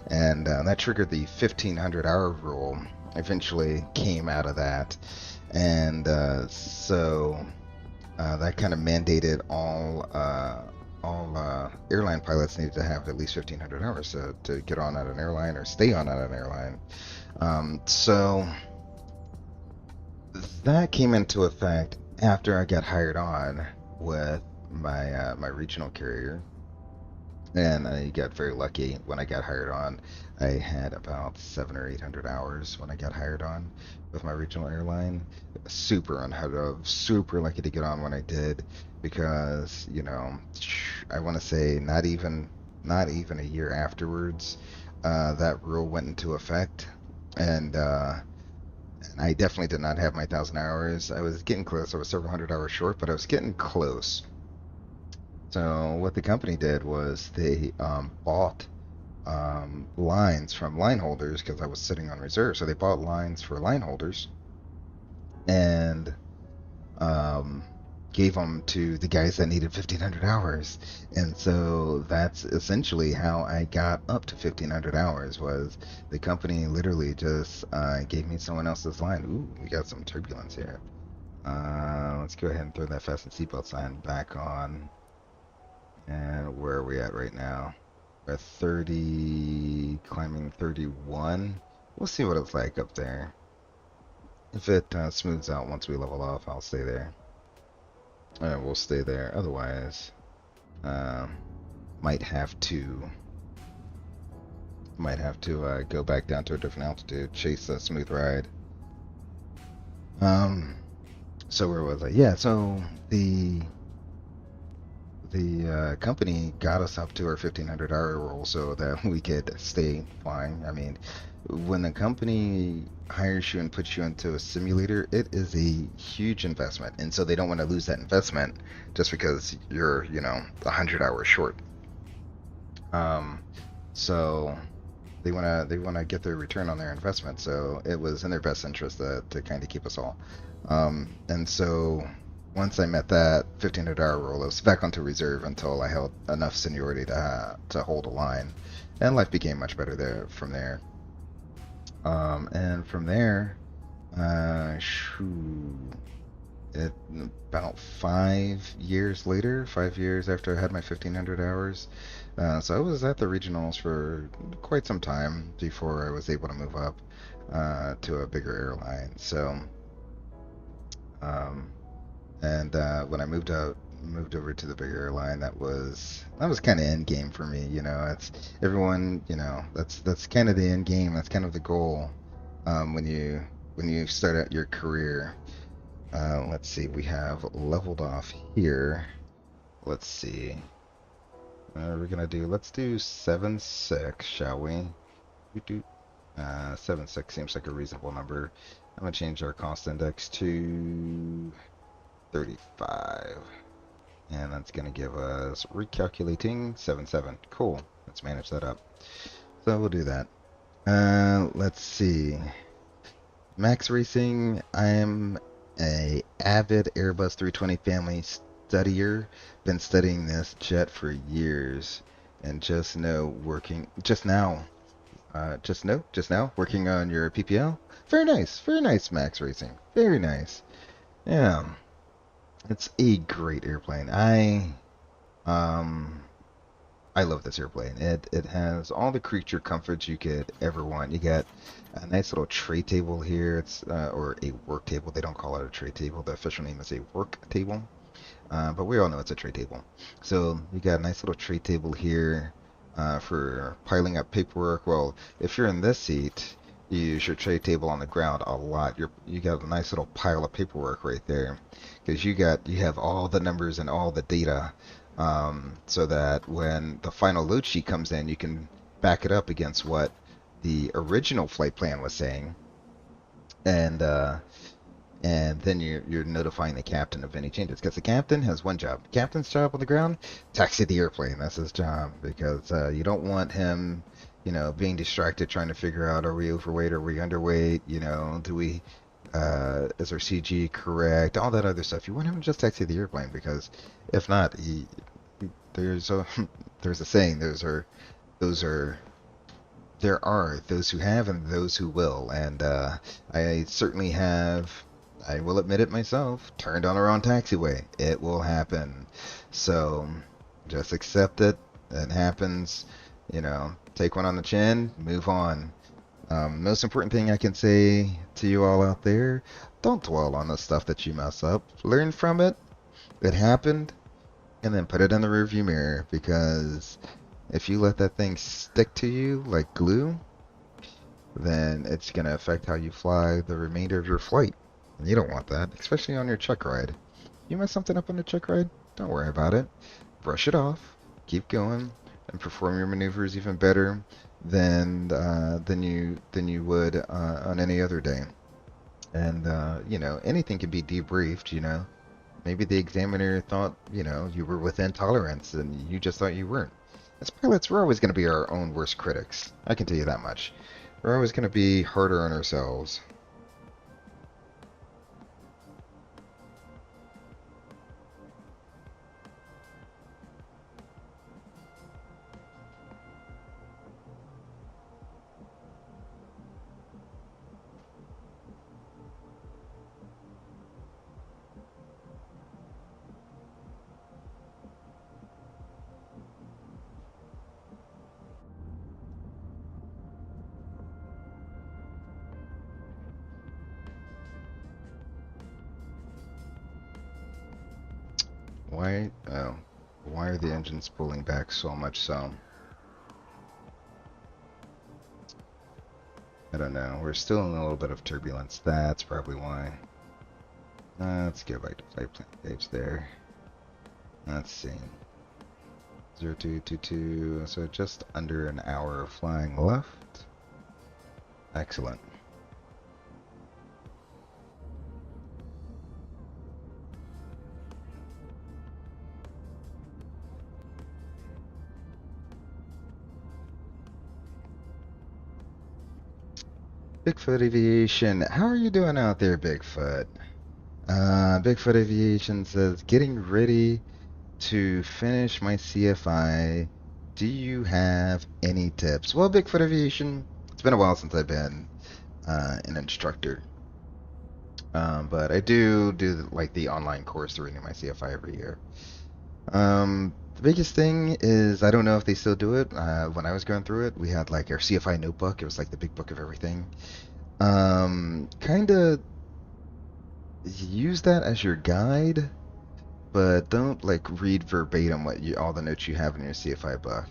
Speaker 1: and that triggered the 1,500-hour rule. Eventually came out of that, and so that kind of mandated all airline pilots needed to have at least 1,500 hours to get on at an airline or stay on at an airline. So that came into effect after I got hired on with my regional carrier, and I got very lucky when I got hired on. I had about 700 or 800 hours when I got hired on with my regional airline. Super unheard of, super lucky to get on when I did, because I want to say not even a year afterwards, that rule went into effect, and I definitely did not have my 1,000 hours. I was getting close. I was several hundred hours short, but I was getting close. So what the company did was they bought lines from line holders because I was sitting on reserve. So they bought lines for line holders and um, gave them to the guys that needed 1,500 hours. And so that's essentially how I got up to 1,500 hours. Was the company literally just gave me someone else's line. Ooh, we got some turbulence here. Let's go ahead and throw that fasten seatbelt sign back on. And where are we at right now? We're at 30, climbing 31. We'll see what it's like up there. If it smooths out once we level off, I'll stay there. We'll stay there. Otherwise, might have to go back down to a different altitude, chase a smooth ride. So where was I? Yeah, so the company got us up to our 1,500-hour rule so that we could stay flying. I mean, when the company hires you and puts you into a simulator, it is a huge investment, and so they don't want to lose that investment just because you're 100 hours short. So they want to get their return on their investment. So it was in their best interest to kind of keep us all. And so once I met that 1,500-hour rule, I was back onto reserve until I held enough seniority to hold a line, and life became much better there from there. And from there, about 5 years later, 5 years after I had my 1,500 hours, so I was at the regionals for quite some time before I was able to move up to a bigger airline. So, and when I moved over to the bigger airline, that was kind of end game for me. It's everyone, that's kind of the end game. That's kind of the goal when you start out your career. Let's see, we have leveled off here. Let's see. Let's do 7.6, shall we? 7.6 seems like a reasonable number. I'm gonna change our cost index to 35. And that's gonna give us, recalculating, 7.7. Cool. Let's manage that up. So we'll do that. Let's see. Max Racing, I'm a avid Airbus 320 family studier. Been studying this jet for years, and just now working on your PPL. Very nice, Max Racing. Very nice. Yeah, it's a great airplane. I love this airplane. It has all the creature comforts you could ever want. You got a nice little tray table here. It's or a work table. They don't call it a tray table. The official name is a work table. But we all know it's a tray table. So you got a nice little tray table here for piling up paperwork. Well, if you're in this seat, You use your tray table on the ground a lot. You got a nice little pile of paperwork right there, because you have all the numbers and all the data, so that when the final load sheet comes in, you can back it up against what the original flight plan was saying, and then you're notifying the captain of any changes, because the captain has one job. The captain's job on the ground, taxi the airplane. That's his job, because you don't want him, being distracted trying to figure out, are we overweight, are we underweight, do we is our CG correct, all that other stuff. You want him to just taxi the airplane, because if not, there's a there's a saying, those are there are those who have and those who will, and I certainly have. I will admit it myself. Turned on the wrong taxiway. It will happen. So just accept it. It happens. Take one on the chin. Move on. Most important thing I can say to you all out there: don't dwell on the stuff that you mess up. Learn from it. It happened, and then put it in the rearview mirror. Because if you let that thing stick to you like glue, then it's gonna affect how you fly the remainder of your flight. And you don't want that, especially on your check ride. You mess something up on the check ride, don't worry about it. Brush it off, keep going, and perform your maneuvers even better than you would on any other day. And anything can be debriefed. Maybe the examiner thought you were within tolerance, and you just thought you weren't. As pilots, we're always going to be our own worst critics. I can tell you that much. We're always going to be harder on ourselves. Why are the engines pulling back so much so? I don't know. We're still in a little bit of turbulence. That's probably why. Let's go back to flight plan page there. Let's see. 0222, so just under an hour of flying left. Excellent. Bigfoot Aviation, how are you doing out there, Bigfoot? Bigfoot Aviation says, getting ready to finish my CFI. Do you have any tips? Well, Bigfoot Aviation, it's been a while since I've been an instructor. But I do like the online course to renew my CFI every year. The biggest thing is, I don't know if they still do it. When I was going through it, we had like our CFI notebook. It was like the big book of everything. Kind of use that as your guide, but don't like read verbatim all the notes you have in your CFI book.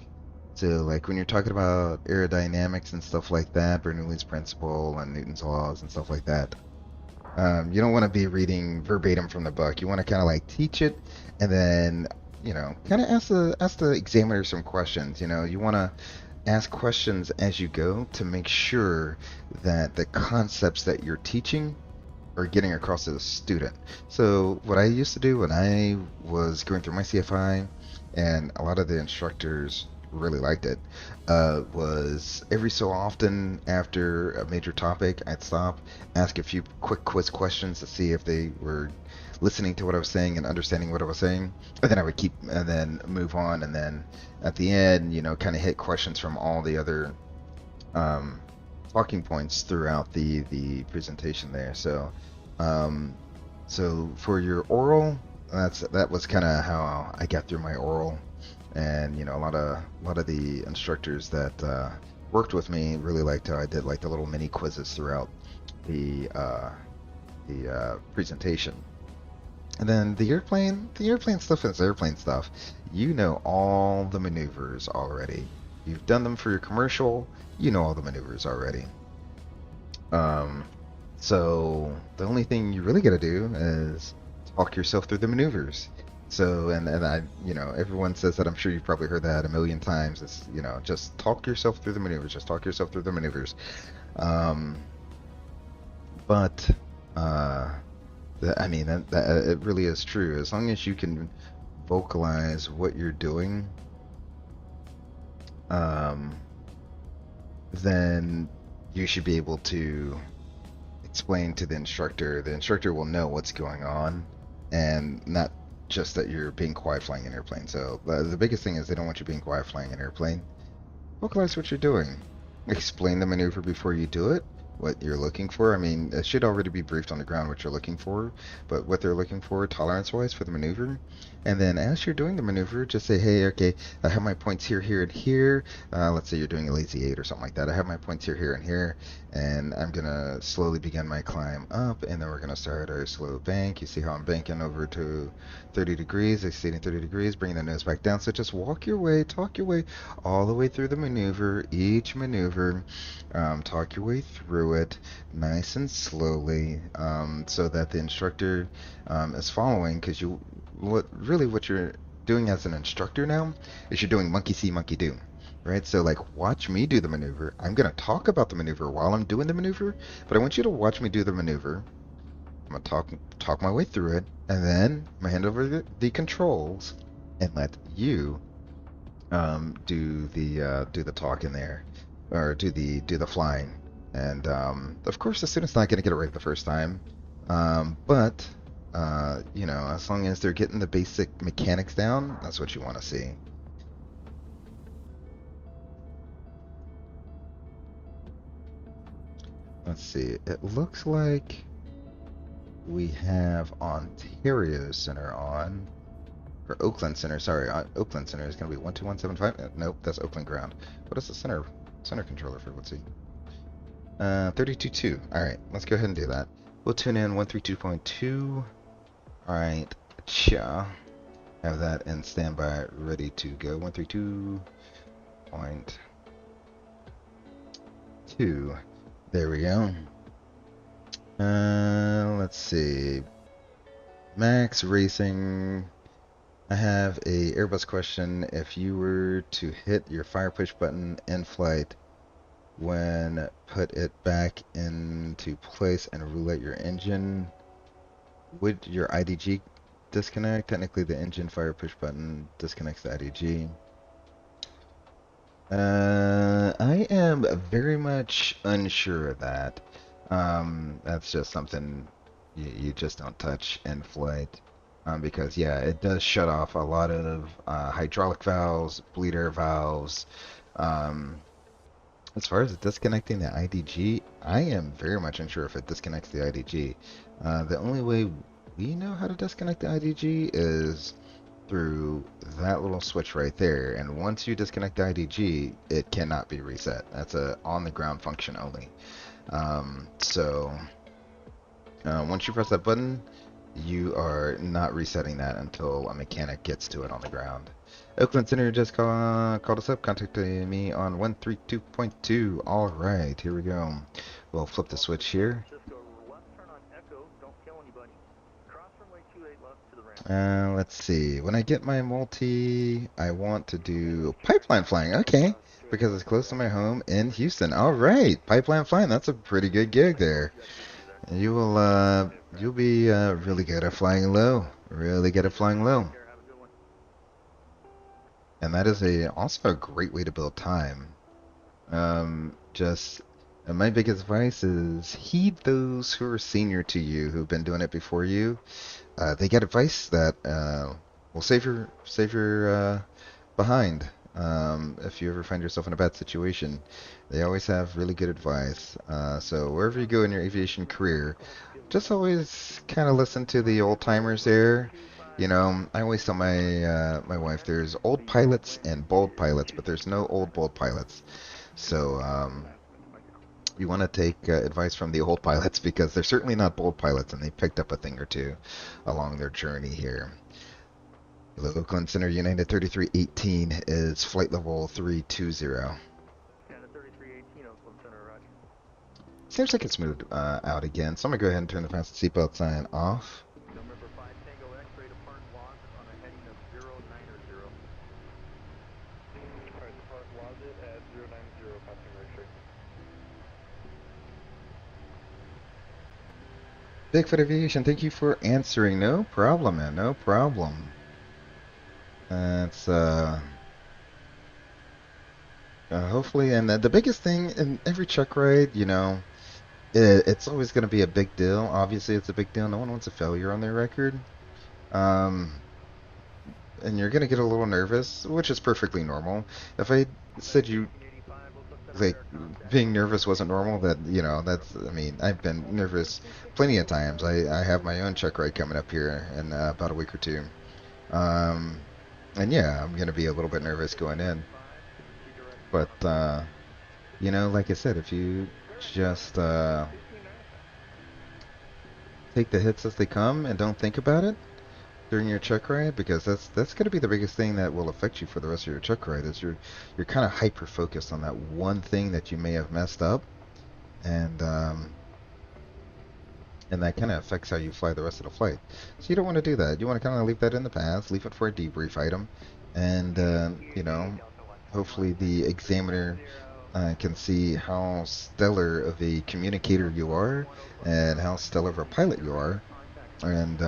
Speaker 1: So like when you're talking about aerodynamics and stuff like that, Bernoulli's principle and Newton's laws and stuff like that, you don't want to be reading verbatim from the book. You want to kind of like teach it, and then kind of ask the examiner some questions. You want to ask questions as you go to make sure that the concepts that you're teaching are getting across to the student. So what I used to do when I was going through my CFI, and a lot of the instructors really liked it, was every so often after a major topic, I'd stop, ask a few quick quiz questions to see if they were listening to what I was saying and understanding what I was saying, and then I would and then move on, and then at the end, kind of hit questions from all the other talking points throughout the presentation there. So for your oral, that was kind of how I got through my oral. And a lot of the instructors that worked with me really liked how I did like the little mini quizzes throughout the presentation. And then the airplane stuff is airplane stuff. You know all the maneuvers already. You've done them for your commercial. You know all the maneuvers already. Um, so the only thing you really got to do is talk yourself through the maneuvers. So, and I, everyone says that. I'm sure you've probably heard that a million times. It's, just talk yourself through the maneuvers. Just talk yourself through the maneuvers. Um, but, uh, I mean, that it really is true. As long as you can vocalize what you're doing, um, then you should be able to explain to the instructor. The instructor will know what's going on, and not just that you're being quiet flying an airplane. So the biggest thing is they don't want you being quiet flying an airplane. Vocalize what you're doing. Explain the maneuver before you do it, what you're looking for. I mean, it should already be briefed on the ground what you're looking for, but what they're looking for tolerance-wise for the maneuver. And then as you're doing the maneuver, just say, hey, okay, I have my points here, here, and here. Let's say you're doing a lazy 8 or something like that. I have my points here, here, and here, and I'm going to slowly begin my climb up, and then we're going to start our slow bank. You see how I'm banking over to 30 degrees, exceeding 30 degrees, bringing the nose back down. So just walk your way, talk your way all the way through the maneuver, each maneuver. Talk your way through it nice and slowly, so that the instructor is following. Because what you're doing as an instructor now is you're doing monkey see, monkey do. Right? So, like, watch me do the maneuver. I'm going to talk about the maneuver while I'm doing the maneuver, but I want you to watch me do the maneuver. I'm going to talk my way through it, and then I'm going to hand over the controls and let you do the talk in there, or do the flying. And of course, the student's not going to get it right the first time, but as long as they're getting the basic mechanics down, that's what you want to see. Let's see. It looks like we have Ontario Center on. Or Oakland Center, sorry. Oakland Center is going to be 12175. Nope, that's Oakland ground. What is the center controller for? Let's see. 32.2. Alright, let's go ahead and do that. We'll tune in 132.2. Alright, cha. Have that in standby, ready to go. 132.2. There we go. Let's see. Max Racing. I have a Airbus question. If you were to hit your fire push button in flight, when put it back into place and roulette your engine, would your IDG disconnect? Technically, the engine fire push button disconnects the IDG. I am very much unsure of that. That's just something you just don't touch in flight. Because yeah, it does shut off a lot of hydraulic valves, bleed air valves. As far as disconnecting the IDG, I am very much unsure if it disconnects the IDG. The only way we know how to disconnect the IDG is through that little switch right there. And once you disconnect the IDG, it cannot be reset. That's a on-the-ground function only. Once you press that button, you are not resetting that until a mechanic gets to it on the ground. Oakland Center just called us up, contacted me on 132.2. Alright, here we go. We'll flip the switch here. Let's see. When I get my multi, I want to do pipeline flying. Okay, because it's close to my home in Houston. Alright, pipeline flying. That's a pretty good gig there. You'll be really good at flying low. Really good at flying low. And that is also a great way to build time. My biggest advice is heed those who are senior to you, who've been doing it before you. They get advice that will save your behind. If you ever find yourself in a bad situation, they always have really good advice. So wherever you go in your aviation career, just always kind of listen to the old timers there. I always tell my wife there's old pilots and bold pilots, but there's no old bold pilots. So you want to take advice from the old pilots, because they're certainly not bold pilots, and they picked up a thing or two along their journey here. Oakland Center United 3318 is flight level 320. seems like it's moved out again. So I'm gonna go ahead and turn the fasten seatbelt sign off.
Speaker 2: November 5 Tango X-ray depart Wazit on a heading of 090. Alright, depart Wazit at 090, passing X-ray.
Speaker 1: Bigfoot Aviation, thank you for answering. No problem, man. No problem. That's hopefully, and the biggest thing in every check ride, you know, it's always going to be a big deal. Obviously, it's a big deal. No one wants a failure on their record. And you're going to get a little nervous, which is perfectly normal. If I said you, like, being nervous wasn't normal, that, you know, that's, I mean, I've been nervous plenty of times. I have my own check ride coming up here in about a week or two. And yeah, I'm going to be a little bit nervous going in. But, you know, like I said, if you just take the hits as they come and don't think about it during your check ride, because that's going to be the biggest thing that will affect you for the rest of your check ride, is you're kind of hyper focused on that one thing that you may have messed up, and that kind of affects how you fly the rest of the flight. So you don't want to do that. You want to kind of leave that in the past, leave it for a debrief item, and you know, hopefully the examiner can see how stellar of a communicator you are and how stellar of a pilot you are. And,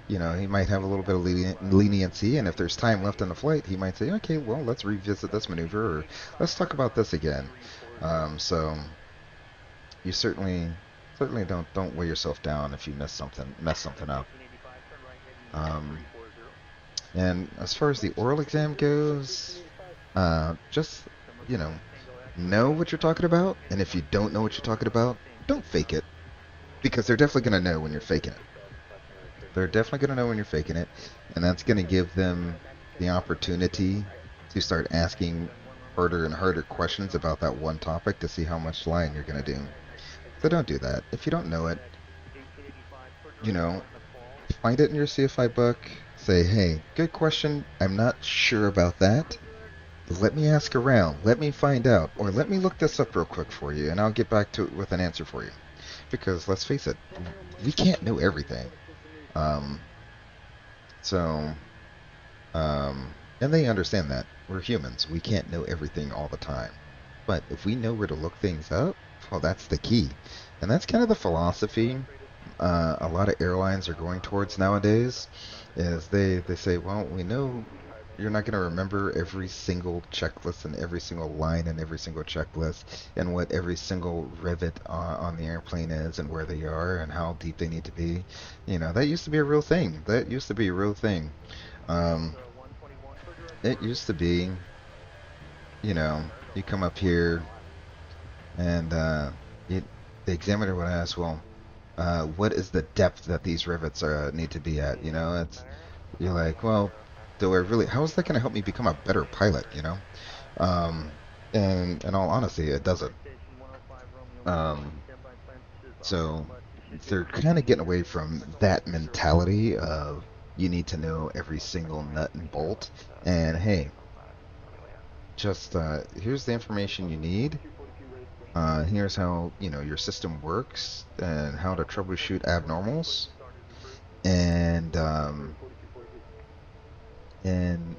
Speaker 1: you know, he might have a little bit of leniency, and if there's time left in the flight, he might say, okay, well, let's revisit this maneuver, or let's talk about this again. So you certainly don't weigh yourself down if you mess something up. And as far as the oral exam goes, just, you know what you're talking about, and if you don't know what you're talking about, don't fake it, because they're definitely going to know when you're faking it. They're definitely going to know when you're faking it, and that's going to give them the opportunity to start asking harder and harder questions about that one topic to see how much lying you're going to do. So don't do that. If you don't know it, you know, find it in your CFI book, say, hey, good question, I'm not sure about that. Let me ask around, let me find out, or let me look this up real quick for you, and I'll get back to it with an answer for you. Because let's face it, we can't know everything. And they understand that. We're humans. We can't know everything all the time. But if we know where to look things up, well, that's the key. And that's kind of the philosophy a lot of airlines are going towards nowadays, is they say, well, we know you're not going to remember every single checklist and every single line and every single checklist and what every single rivet on the airplane is and where they are and how deep they need to be. You know, that used to be a real thing. It used to be, you know, you come up here and the examiner would ask, well, what is the depth that these rivets need to be at? You know, you're like, well, how is that going to help me become a better pilot, you know? And in all honesty, it doesn't. So they're kind of getting away from that mentality of you need to know every single nut and bolt. And hey, just here's the information you need. Here's how, you know, your system works and how to troubleshoot abnormals. And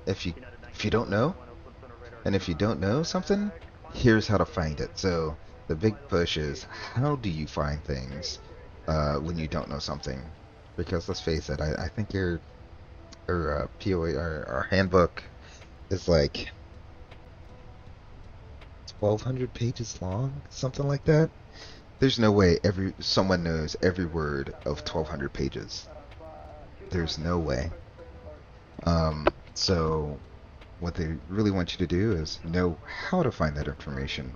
Speaker 1: if you don't know, and if you don't know something, here's how to find it. So the big push is, how do you find things when you don't know something? Because let's face it, I think our POA, our handbook is like 1,200 pages long, something like that. There's no way someone knows every word of 1,200 pages. There's no way. So what they really want you to do is know how to find that information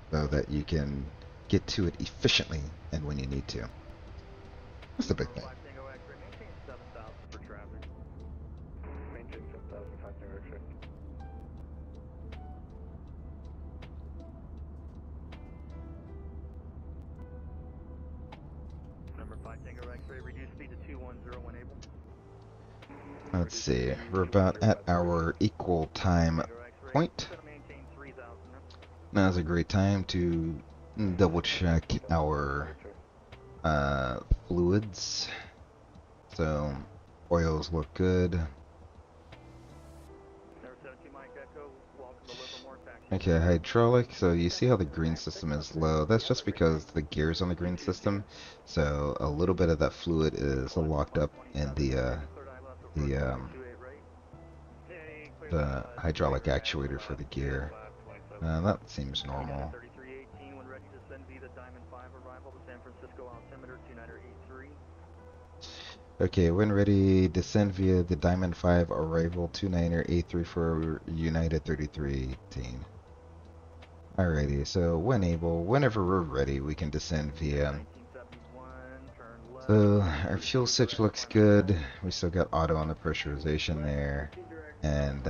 Speaker 1: so that you can get to it efficiently and when you need to. That's the big thing.
Speaker 2: Number 5 Tango X-ray, reduce speed to 210 when able.
Speaker 1: Let's see, we're about at our equal time point. Now's a great time to double check our fluids. So oils look good. Okay, hydraulic. So you see how the green system is low. That's just because the gear's on the green system. So a little bit of that fluid is locked up in the hydraulic actuator for the gear. That seems normal. Okay, when ready, descend via the Diamond 5 arrival 29er A3 for United 3318. Alrighty, so when able, whenever we're ready, we can descend via. So our fuel switch looks good. We still got auto on the pressurization there. And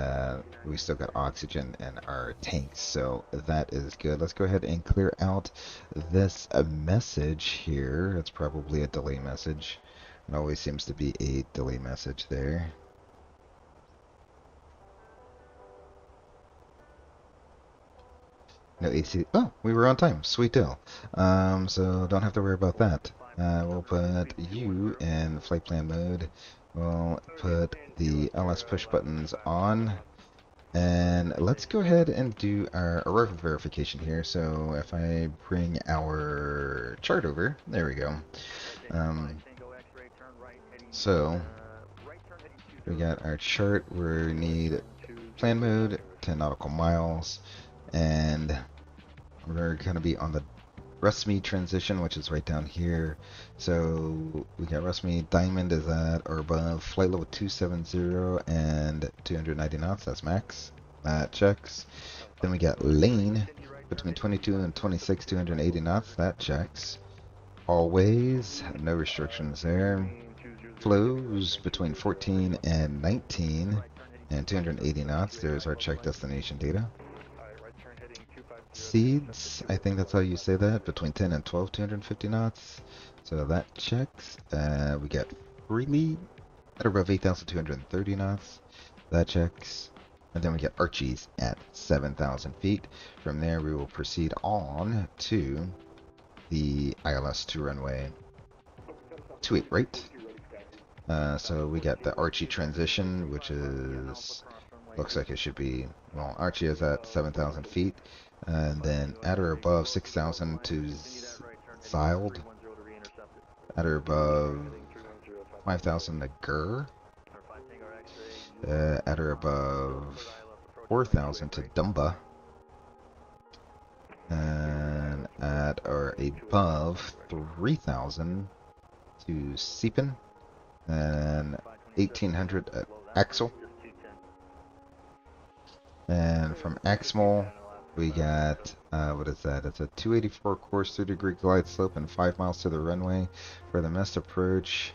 Speaker 1: we still got oxygen in our tanks, so that is good. Let's go ahead and clear out this message here. It's probably a delay message. It always seems to be a delay message there. No AC. Oh, we were on time. Sweet deal. So don't have to worry about that. We'll put you in flight plan mode. We'll put the LS push buttons on. And let's go ahead and do our arrival verification here. So if I bring our chart over, there we go. So we got our chart. We need plan mode, 10 nautical miles, and we're going to be on the Rusme transition, which is right down here. So we got Rusme. Diamond is at or above flight level 270 and 290 knots. That's max. That checks. Then we got lane between 22 and 26, 280 knots. That checks. Always, no restrictions there. Flows between 14 and 19 and 280 knots. There's our check destination data. Seeds, I think that's how you say that, between 10 and 12, 250 knots. So that checks. We get freely at above 8,230 knots. That checks. And then we get Archies at 7,000 feet. From there, we will proceed on to the ILS 2 runway 28, right? So we got the Archie transition, which is, looks like it should be, well, Archie is at 7,000 feet. And then at or above 6,000 to Ziled. At or above 5,000 to Gur. At or above 4,000 to Dumba. And at or above 3,000 to Seepin. And 1,800 at Axel. And from Axmal, we got, what is that? It's a 284 course, 3-degree glide slope, and 5 miles to the runway. For the missed approach,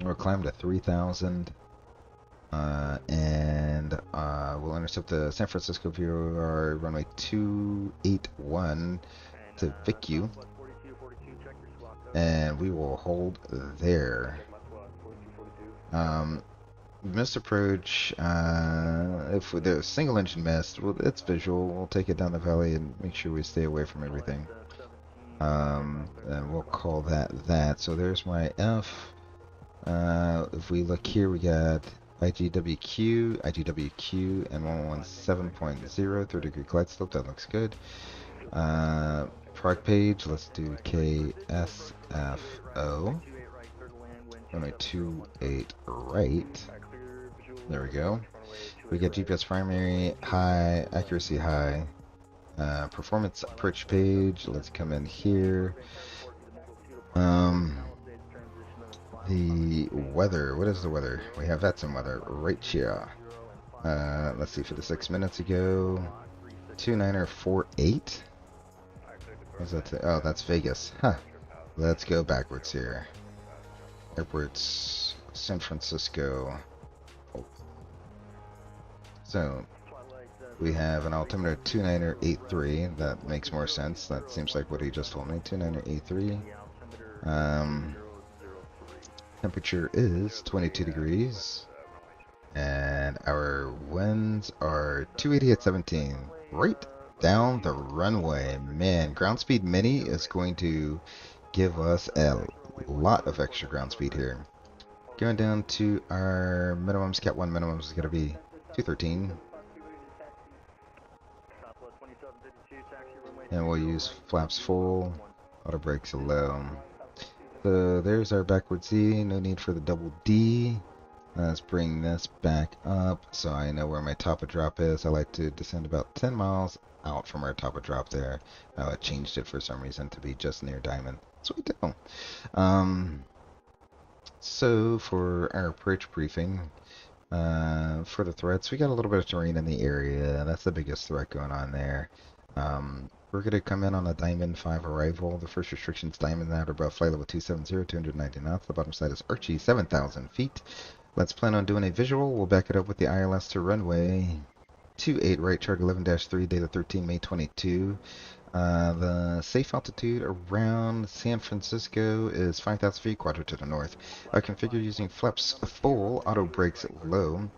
Speaker 1: we'll climb to 3,000. And we'll intercept the San Francisco VOR runway 281 to VICU. And we will hold there. Missed approach, if there's single engine missed, well, it's visual. We'll take it down the valley and make sure we stay away from everything. And we'll call that. So there's my F. If we look here, we got IGWQ, and 117.0, 3-degree glide slope. That looks good. Prog page, let's do KSFO. Runway 28 right. There we go. We get GPS primary high, accuracy high. Performance approach page. Let's come in here. The weather. What is the weather? We have Vatsim weather right here. Let's see, for the 6 minutes ago. 2948. What's that say? Oh, that's Vegas. Huh. Let's go backwards here. Airports, San Francisco. Oh. So we have an altimeter 2983. That makes more sense. That seems like what he just told me. 2983. Temperature is 22 degrees. And our winds are 280 at 17. Right? down the runway. Man, ground speed mini is going to give us a lot of extra ground speed here. Going down to our minimums, Cat 1 minimums is going to be 213. And we'll use flaps full, auto brakes low. So there's our backward Z, no need for the double D. Let's bring this back up so I know where my top of drop is. I like to descend about 10 miles out from our top of drop there. I changed it for some reason to be just near Diamond. Sweet deal. So for our approach briefing, for the threats, we got a little bit of terrain in the area. That's the biggest threat going on there. We're going to come in on a Diamond 5 arrival. The first restriction's Diamond out above flight level 270, 290 knots. The bottom side is Archie, 7,000 feet. Let's plan on doing a visual. We'll back it up with the ILS to runway 28 right, chart 11-3, data 13, May 22. The safe altitude around San Francisco is 5,000 feet, quadrant to the north. Configure using flaps full, auto brakes low.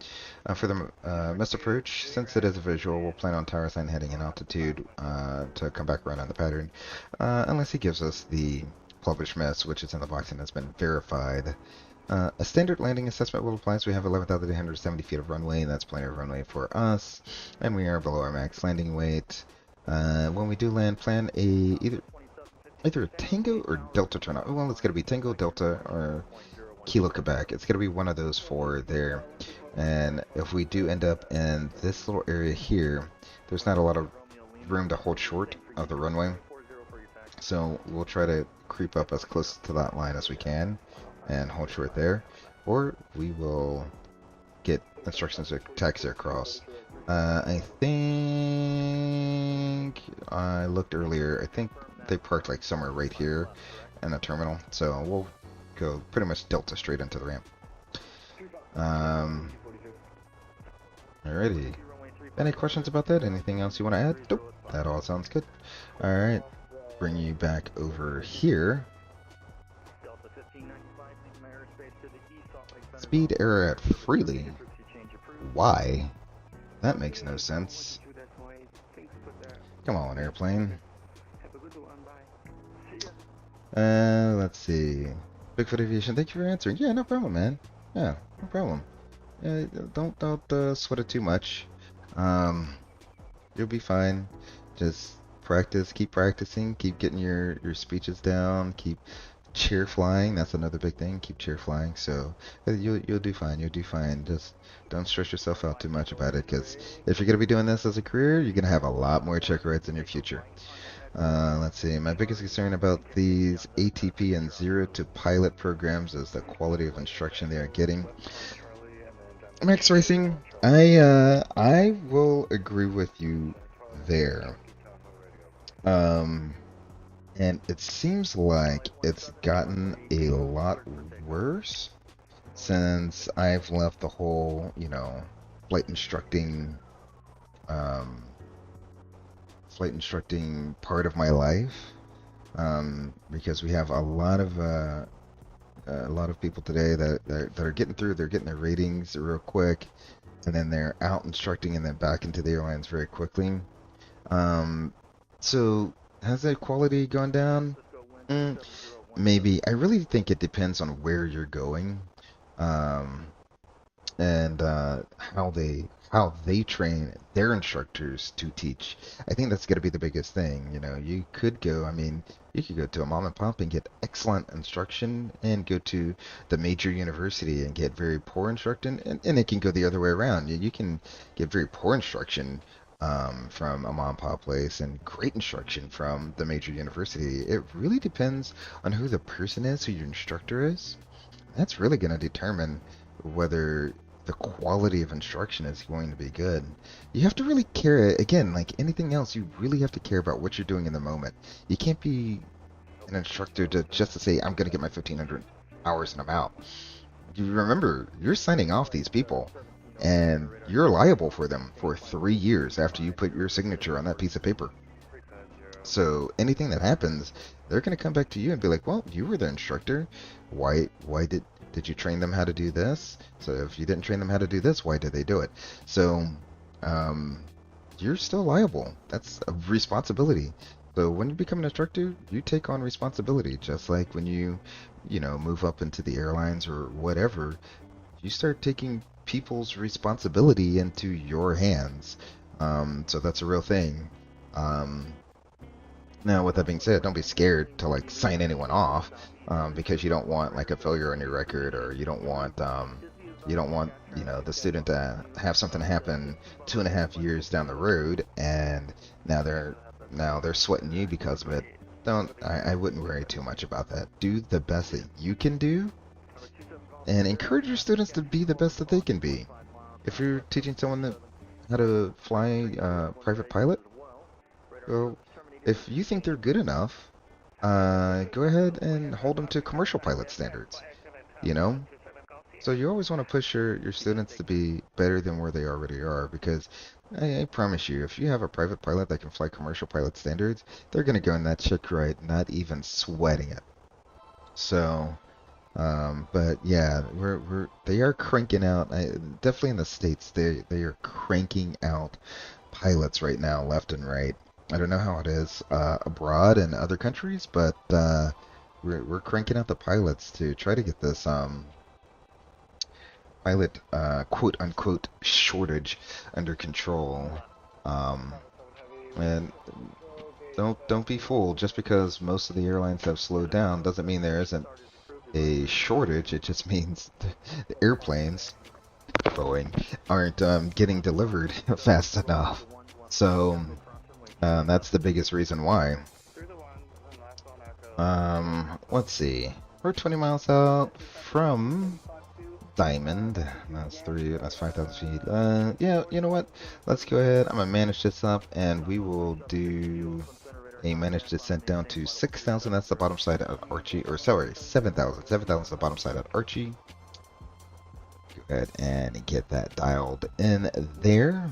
Speaker 1: For the missed approach, since it is a visual, we'll plan on tower sign heading and altitude to come back around on the pattern, unless he gives us the published miss, which is in the box and has been verified. A standard landing assessment will apply, so we have 11,870 feet of runway, and that's plenty of runway for us, and we are below our max landing weight. When we do land, plan either a Tango or Delta turnout. Well, it's going to be Tango, Delta, or Kilo, Quebec. It's going to be one of those four there. And if we do end up in this little area here, there's not a lot of room to hold short of the runway. So we'll try to creep up as close to that line as we can and hold short there. Or we will get instructions to taxi across. I think I looked earlier. I think they parked like somewhere right here in the terminal. So we'll go pretty much Delta straight into the ramp. Alrighty. Any questions about that? Anything else you want to add? Nope. That all sounds good. Alright. Bring you back over here. Speed error at Freely. Why? That makes no sense. Come on, airplane. Let's see. Bigfoot Aviation, thank you for answering. Yeah, no problem, man. Yeah, no problem. Don't sweat it too much. You'll be fine. Just practice, keep practicing, keep getting your speeches down, keep chair flying. That's another big thing. Keep chair flying. So you'll do fine. You'll do fine. Just don't stress yourself out too much about it, because if you're gonna be doing this as a career, you're gonna have a lot more check rides in your future. Let's see. My biggest concern about these ATP and zero to pilot programs is the quality of instruction they are getting. Max Racing, I will agree with you there. And it seems like it's gotten a lot worse since I've left the whole, flight instructing part of my life, because we have a lot of people today that are getting through. They're getting their ratings real quick, and then they're out instructing and then back into the airlines very quickly. So has the quality gone down? Maybe. I really think it depends on where you're going, and how they train their instructors to teach. I think that's going to be the biggest thing. You could go to a mom and pop and get excellent instruction, and go to the major university and get very poor instruction, and it can go the other way around. You can get very poor instruction from a mom and pop place and great instruction from the major university. It really depends on who the person is, who your instructor is. That's really going to determine whether the quality of instruction is going to be good. You have to really care, again, like anything else, you really have to care about what you're doing in the moment. You can't be an instructor just to say, I'm going to get my 1,500 hours and I'm out. You remember, you're signing off these people, and you're liable for them for 3 years after you put your signature on that piece of paper. So anything that happens, they're going to come back to you and be like, well, you were the instructor. Why did you train them how to do you didn't train them how to do this, why did they do it? So you you're still liable. That's a responsibility. So when you become an instructor, you take on responsibility, just like when you know, move up into the airlines or whatever, you start taking people's responsibility into your hands. So that's a real thing. Um, Now, with that being said, don't be scared to like sign anyone off, because you don't want like a failure on your record, or you don't want, you know, the student to have something happen 2.5 years down the road, and now they're sweating you because of it. I wouldn't worry too much about that. Do the best that you can do, and encourage your students to be the best that they can be. If you're teaching someone how to fly private pilot, well, if you think they're good enough, go ahead and hold them to commercial pilot standards, you know? So you always want to push your students to be better than where they already are, because I promise you, if you have a private pilot that can fly commercial pilot standards, they're going to go in that chick right, not even sweating it. So, but yeah, they are cranking out, definitely in the States, they are cranking out pilots right now, left and right. I don't know how it is abroad in other countries, but we're cranking out the pilots to try to get this pilot quote unquote shortage under control. And don't be fooled. Just because most of the airlines have slowed down doesn't mean there isn't a shortage. It just means the airplanes, Boeing, aren't getting delivered fast enough. So that's the biggest reason why. Let's see. We're 20 miles out from Diamond. That's 5,000 feet. Yeah, you know what? Let's go ahead. I'm gonna manage this up, and we will do a managed descent down to 6,000. That's the bottom side of Archie, or sorry, 7,000. 7,000 is the bottom side of Archie. Go ahead and get that dialed in there.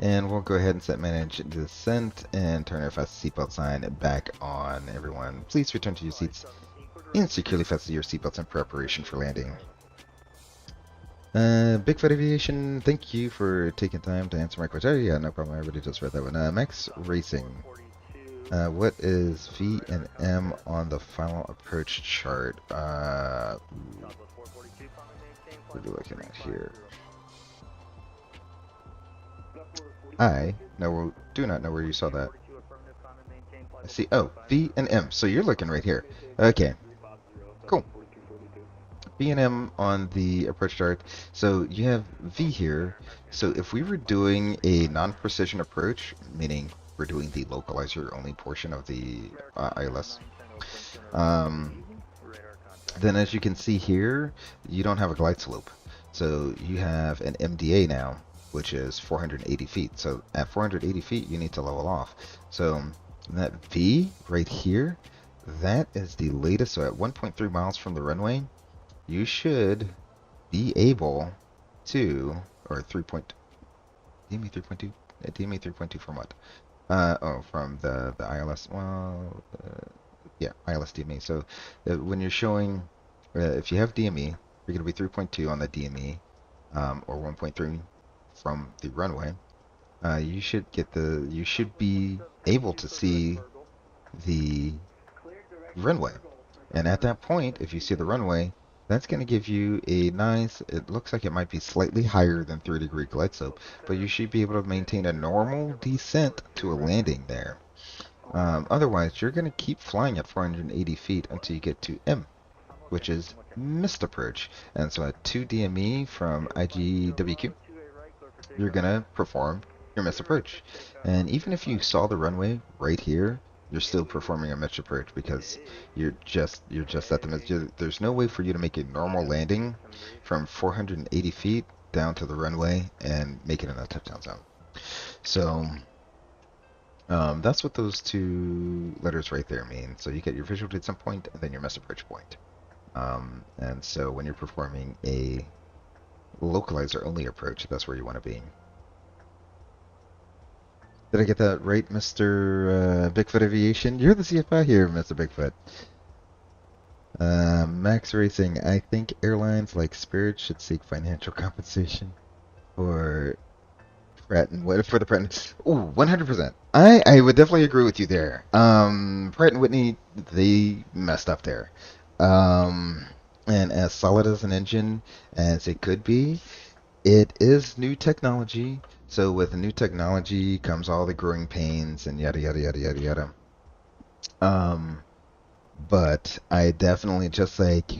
Speaker 1: And we'll go ahead and set manage descent and turn our fast seatbelt sign back on. Everyone, please return to your seats and securely fasten your seatbelts in preparation for landing. Bigfoot Aviation, thank you for taking time to answer my question. Oh, yeah, no problem. I already just read that one. Max Racing, what is V and M on the final approach chart? What are we looking at here? I do not know where you saw that. I see. Oh, V and M. So you're looking right here. Okay. Cool. V and M on the approach chart. So you have V here. So if we were doing a non-precision approach, meaning we're doing the localizer only portion of the ILS, then as you can see here, you don't have a glide slope. So you have an MDA now, which is 480 feet. So at 480 feet, you need to level off. So that V right here, that is the latest. So at 1.3 miles from the runway, you should be able to, or 3. DME 3.2? DME 3.2 from what? From the ILS. Well, yeah, ILS DME. So when you're showing, if you have DME, you're going to be 3.2 on the DME, or 1.3 from the runway. You should be able to see the runway. And at that point, if you see the runway, that's going to give you a nice, it looks like it might be slightly higher than 3-degree glide slope, but you should be able to maintain a normal descent to a landing there. Otherwise, you're going to keep flying at 480 feet until you get to M, which is missed approach. And so at 2 DME from IGWQ, you're going to perform your missed approach. And even if you saw the runway right here, you're still performing a missed approach, because you're just at the miss. There's no way for you to make a normal landing from 480 feet down to the runway and make it in a touchdown zone. So that's what those two letters right there mean. So you get your visual descent point and then your missed approach point. And so when you're performing a localizer only approach, that's where you want to be. Did I get that right, Mr. Bigfoot Aviation? You're the CFI here, Mr. Bigfoot. Max Racing, I think airlines like Spirit should seek financial compensation for Pratt and Whitney for the Pratt. Ooh, 100%. I would definitely agree with you there. Pratt and Whitney, they messed up there. Um, and as solid as an engine as it could be, it is new technology. So with new technology comes all the growing pains and yada yada yada yada yada. Um, but I definitely just like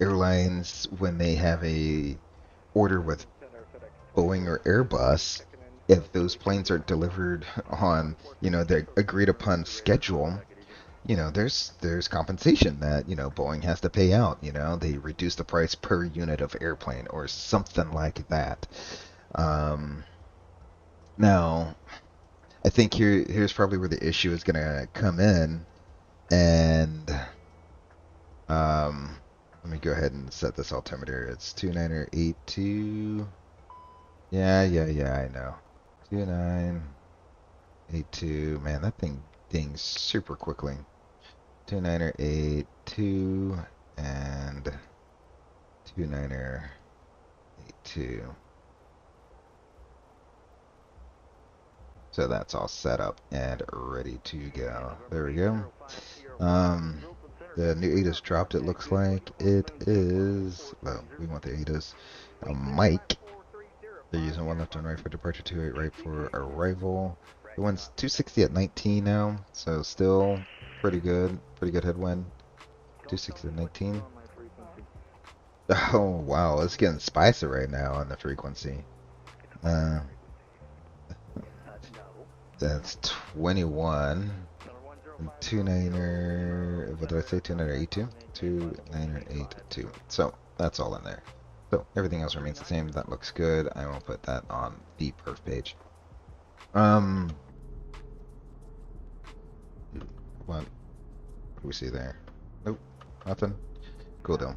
Speaker 1: airlines when they have a order with Boeing or Airbus, if those planes are delivered on, the agreed upon schedule, there's compensation that, Boeing has to pay out, they reduce the price per unit of airplane or something like that. Um, Now, I think here's probably where the issue is gonna come in, and let me go ahead and set this altimeter. It's 2982. Yeah, yeah, yeah, I know. 2982. Man, that thing dings super quickly. 2982 and 2982. So that's all set up and ready to go. There we go. The new ADAS dropped, it looks like. It is, well, we want the ADAS. Mike, they're using one left and right for departure, 28 right for arrival. The one's 260 at 19 now, so still pretty good headwind. 260 at 19. Oh, wow, it's getting spicy right now on the frequency. That's 21. And 29er, what did I say? 2982? 2982. So that's all in there. So everything else remains the same. That looks good. I will put that on the perf page. Come on. What do we see there? Nope. Nothing. Cool deal.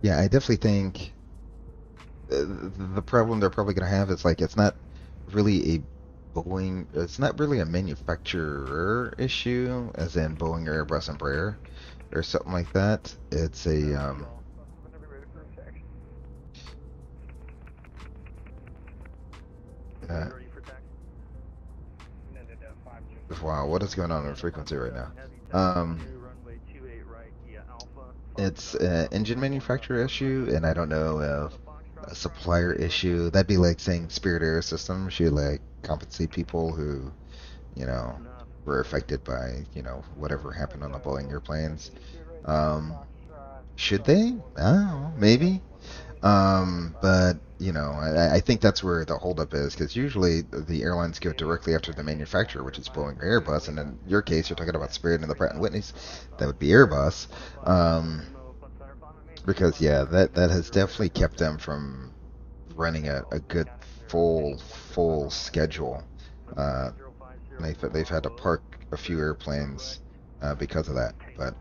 Speaker 1: Yeah, I definitely think the problem they're probably going to have is like it's not really a Boeing, it's not really a manufacturer issue, as in Boeing or Airbus and Embraer or something like that. It's a uh, wow, what is going on with frequency right now? It's an engine manufacturer issue, and I don't know if a supplier issue. That'd be like saying Spirit Air Systems should like compensate people who, you know, were affected by, whatever happened on the Boeing airplanes. Should they? I don't know, maybe. But I think that's where the holdup is, because usually the airlines go directly after the manufacturer, which is Boeing or Airbus, and in your case, you're talking about Spirit and the Pratt and Whitneys. That would be Airbus, because yeah, that has definitely kept them from running a good full schedule. Uh, they've had to park a few airplanes because of that, but.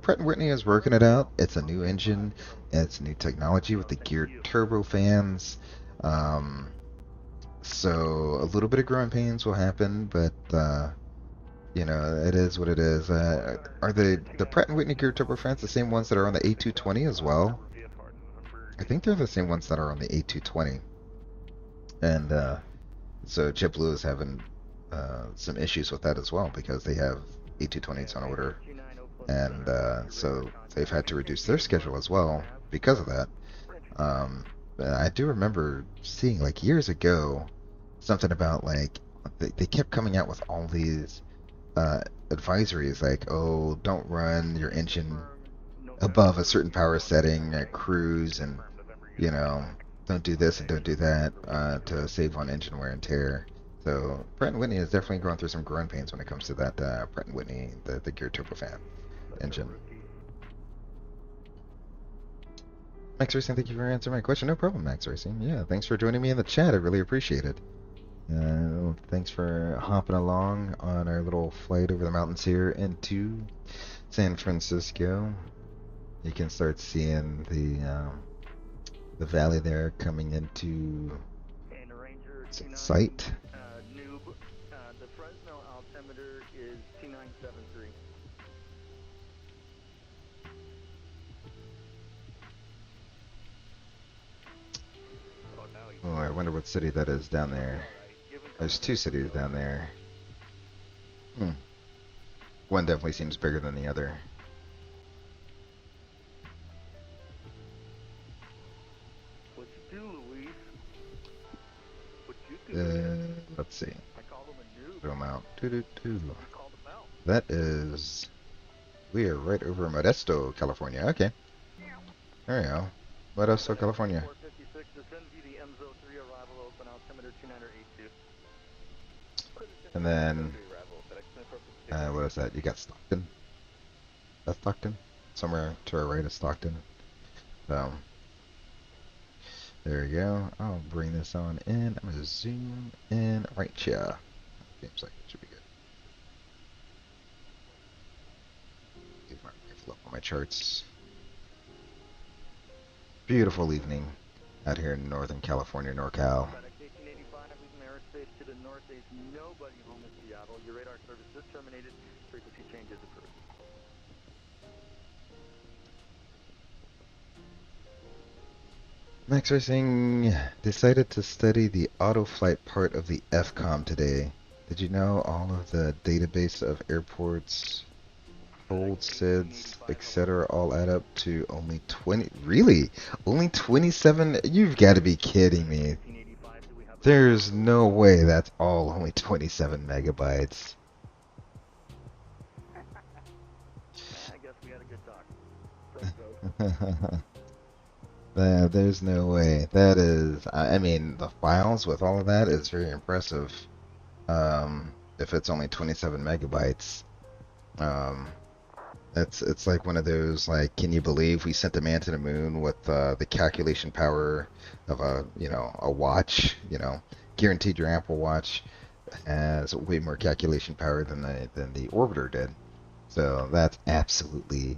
Speaker 1: Pratt and Whitney is working it out. It's a new engine. It's new technology with the geared turbofans. So a little bit of growing pains will happen, but it is what it is. Are the Pratt and Whitney geared turbofans the same ones that are on the A220 as well? I think they're the same ones that are on the A220. And so JetBlue is having some issues with that as well because they have A220s on order. And so they've had to reduce their schedule as well because of that. I do remember seeing like years ago something about like they kept coming out with all these advisories like, oh, don't run your engine above a certain power setting at cruise, and don't do this and don't do that to save on engine wear and tear. So Pratt& Whitney is definitely going through some growing pains when it comes to that Pratt & Whitney, the geared turbofan engine. Max Racing, thank you for answering my question. No problem, Max Racing. Yeah, thanks for joining me in the chat. I really appreciate it. Thanks for hopping along on our little flight over the mountains here into San Francisco. You can start seeing the valley there coming into sight.
Speaker 3: The Fresno altimeter is 2973.
Speaker 1: I wonder what city that is down there. There's two cities down there. One definitely seems bigger than the other.
Speaker 2: What you do, Luis? What you do?
Speaker 1: Let's see.
Speaker 2: I called him a noob.
Speaker 1: Zoom out.
Speaker 2: You called him out.
Speaker 1: That is... We are right over Modesto, California. Okay. There we go. Modesto, California.
Speaker 2: 456, descend via the MZO3 arrival open altimeter 2982.
Speaker 1: And then... what is that? You got Stockton? That's Stockton? Somewhere to our right of Stockton. So... There we go. I'll bring this on in. I'm going to zoom in right here. Seems like it should be good. Leave my rifle up on my charts. Beautiful evening out here in Northern California, NorCal.
Speaker 2: Airspace to the north, there's nobody home in Seattle. Your radar service is terminated. Frequency change is approved.
Speaker 1: Max Racing decided to study the auto flight part of the FCOM today. Did you know all of the database of airports, old SIDs, etc. all add up to only 20? Really? Only 27? You've got to be kidding me. There's no way that's all only 27 megabytes.
Speaker 2: I guess we had a good talk.
Speaker 1: There's no way. That is, I mean, the files with all of that is very impressive. If it's only 27 megabytes, it's like one of those, like, can you believe we sent a man to the moon with the calculation power of a watch? Guaranteed your Apple Watch has way more calculation power than the orbiter did. So that's absolutely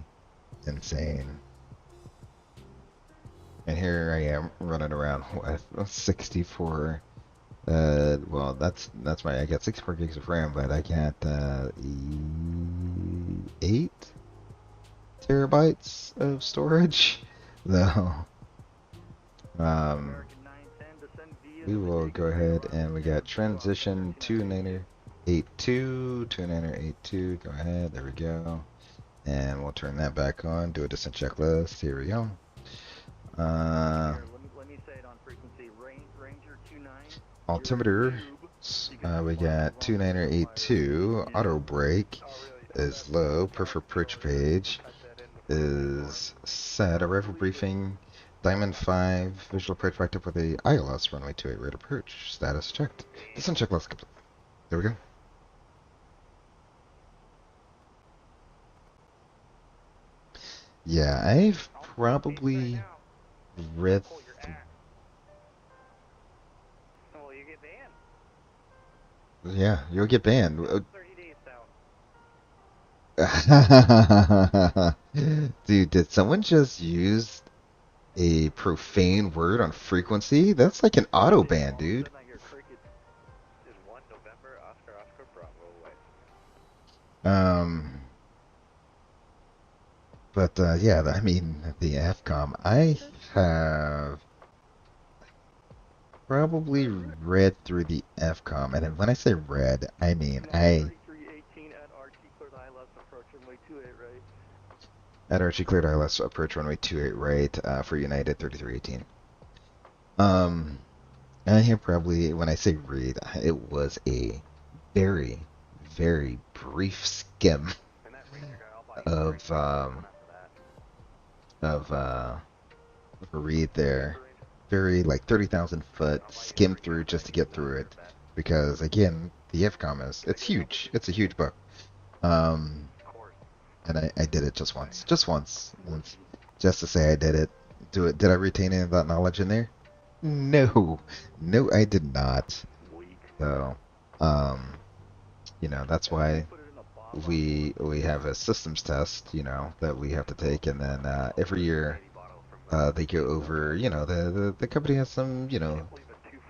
Speaker 1: insane. And here I am running around with 64. Well, that's I got 64 gigs of RAM, but I got 8 terabytes of storage. So, we will go ahead and we got transition 2982, 2982. Go ahead, there we go, and we'll turn that back on. Do a descent checklist. Here we go.
Speaker 2: Let me say it on frequency. Ranger 29.
Speaker 1: Altimeter, we got 2982. Auto brake is low. Prefer approach page is set. Arrival briefing. Diamond 5. Visual approach backed up with a ILS runway 28 rate approach. Status checked. Descent checklist complete. There we go. Yeah, I've probably read.
Speaker 3: Well, you get banned.
Speaker 1: Yeah, you'll get banned.
Speaker 3: 30 days down.
Speaker 1: Dude, did someone just use a profane word on frequency? That's like an auto ban, dude.
Speaker 3: Is 1 November, Oscar, Bravo,
Speaker 1: But yeah, I mean, the AFCOM, I have probably read through the AFCOM, and when I say read, I mean at RG cleared ILS approach runway 28 right for United 3318. I have probably, when I say read, it was a very, very brief skim of a read there. Very, like, 30,000 foot skim through just to get through it, because again, the FCOM it's huge. It's a huge book. And I did it just once, just to say I did it. Did I retain any of that knowledge in there? No, I did not. So, that's why we have a systems test, that we have to take, and then every year they go over, the company has some,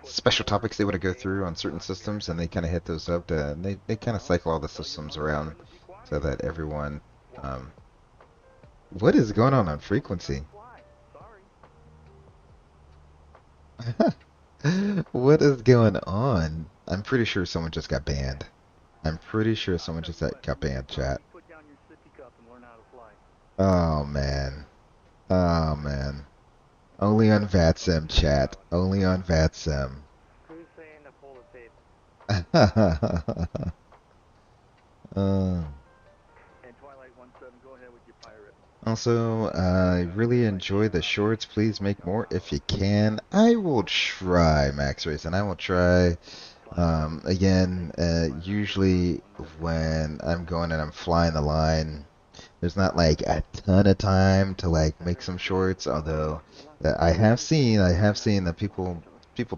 Speaker 1: special topics they want to go through on certain systems, and they kind of hit those up, and they kind of cycle all the systems around so that everyone. What is going on frequency? What is going on? I'm pretty sure someone just got banned. I'm pretty sure someone just got banned, chat.
Speaker 2: Put down your sippy cup and learn how to fly.
Speaker 1: Oh man. Oh man. Only on VATSIM, chat. Only on VATSIM.
Speaker 3: Who's saying to pull the tape?
Speaker 1: uh,
Speaker 2: And Twilight 17, go ahead with your pirate.
Speaker 1: Also, I really enjoy the shorts. Please make more if you can. I will try, Max Race, and I will try. Again, usually when I'm going and I'm flying the line, there's not like a ton of time to like make some shorts. Although I have seen that people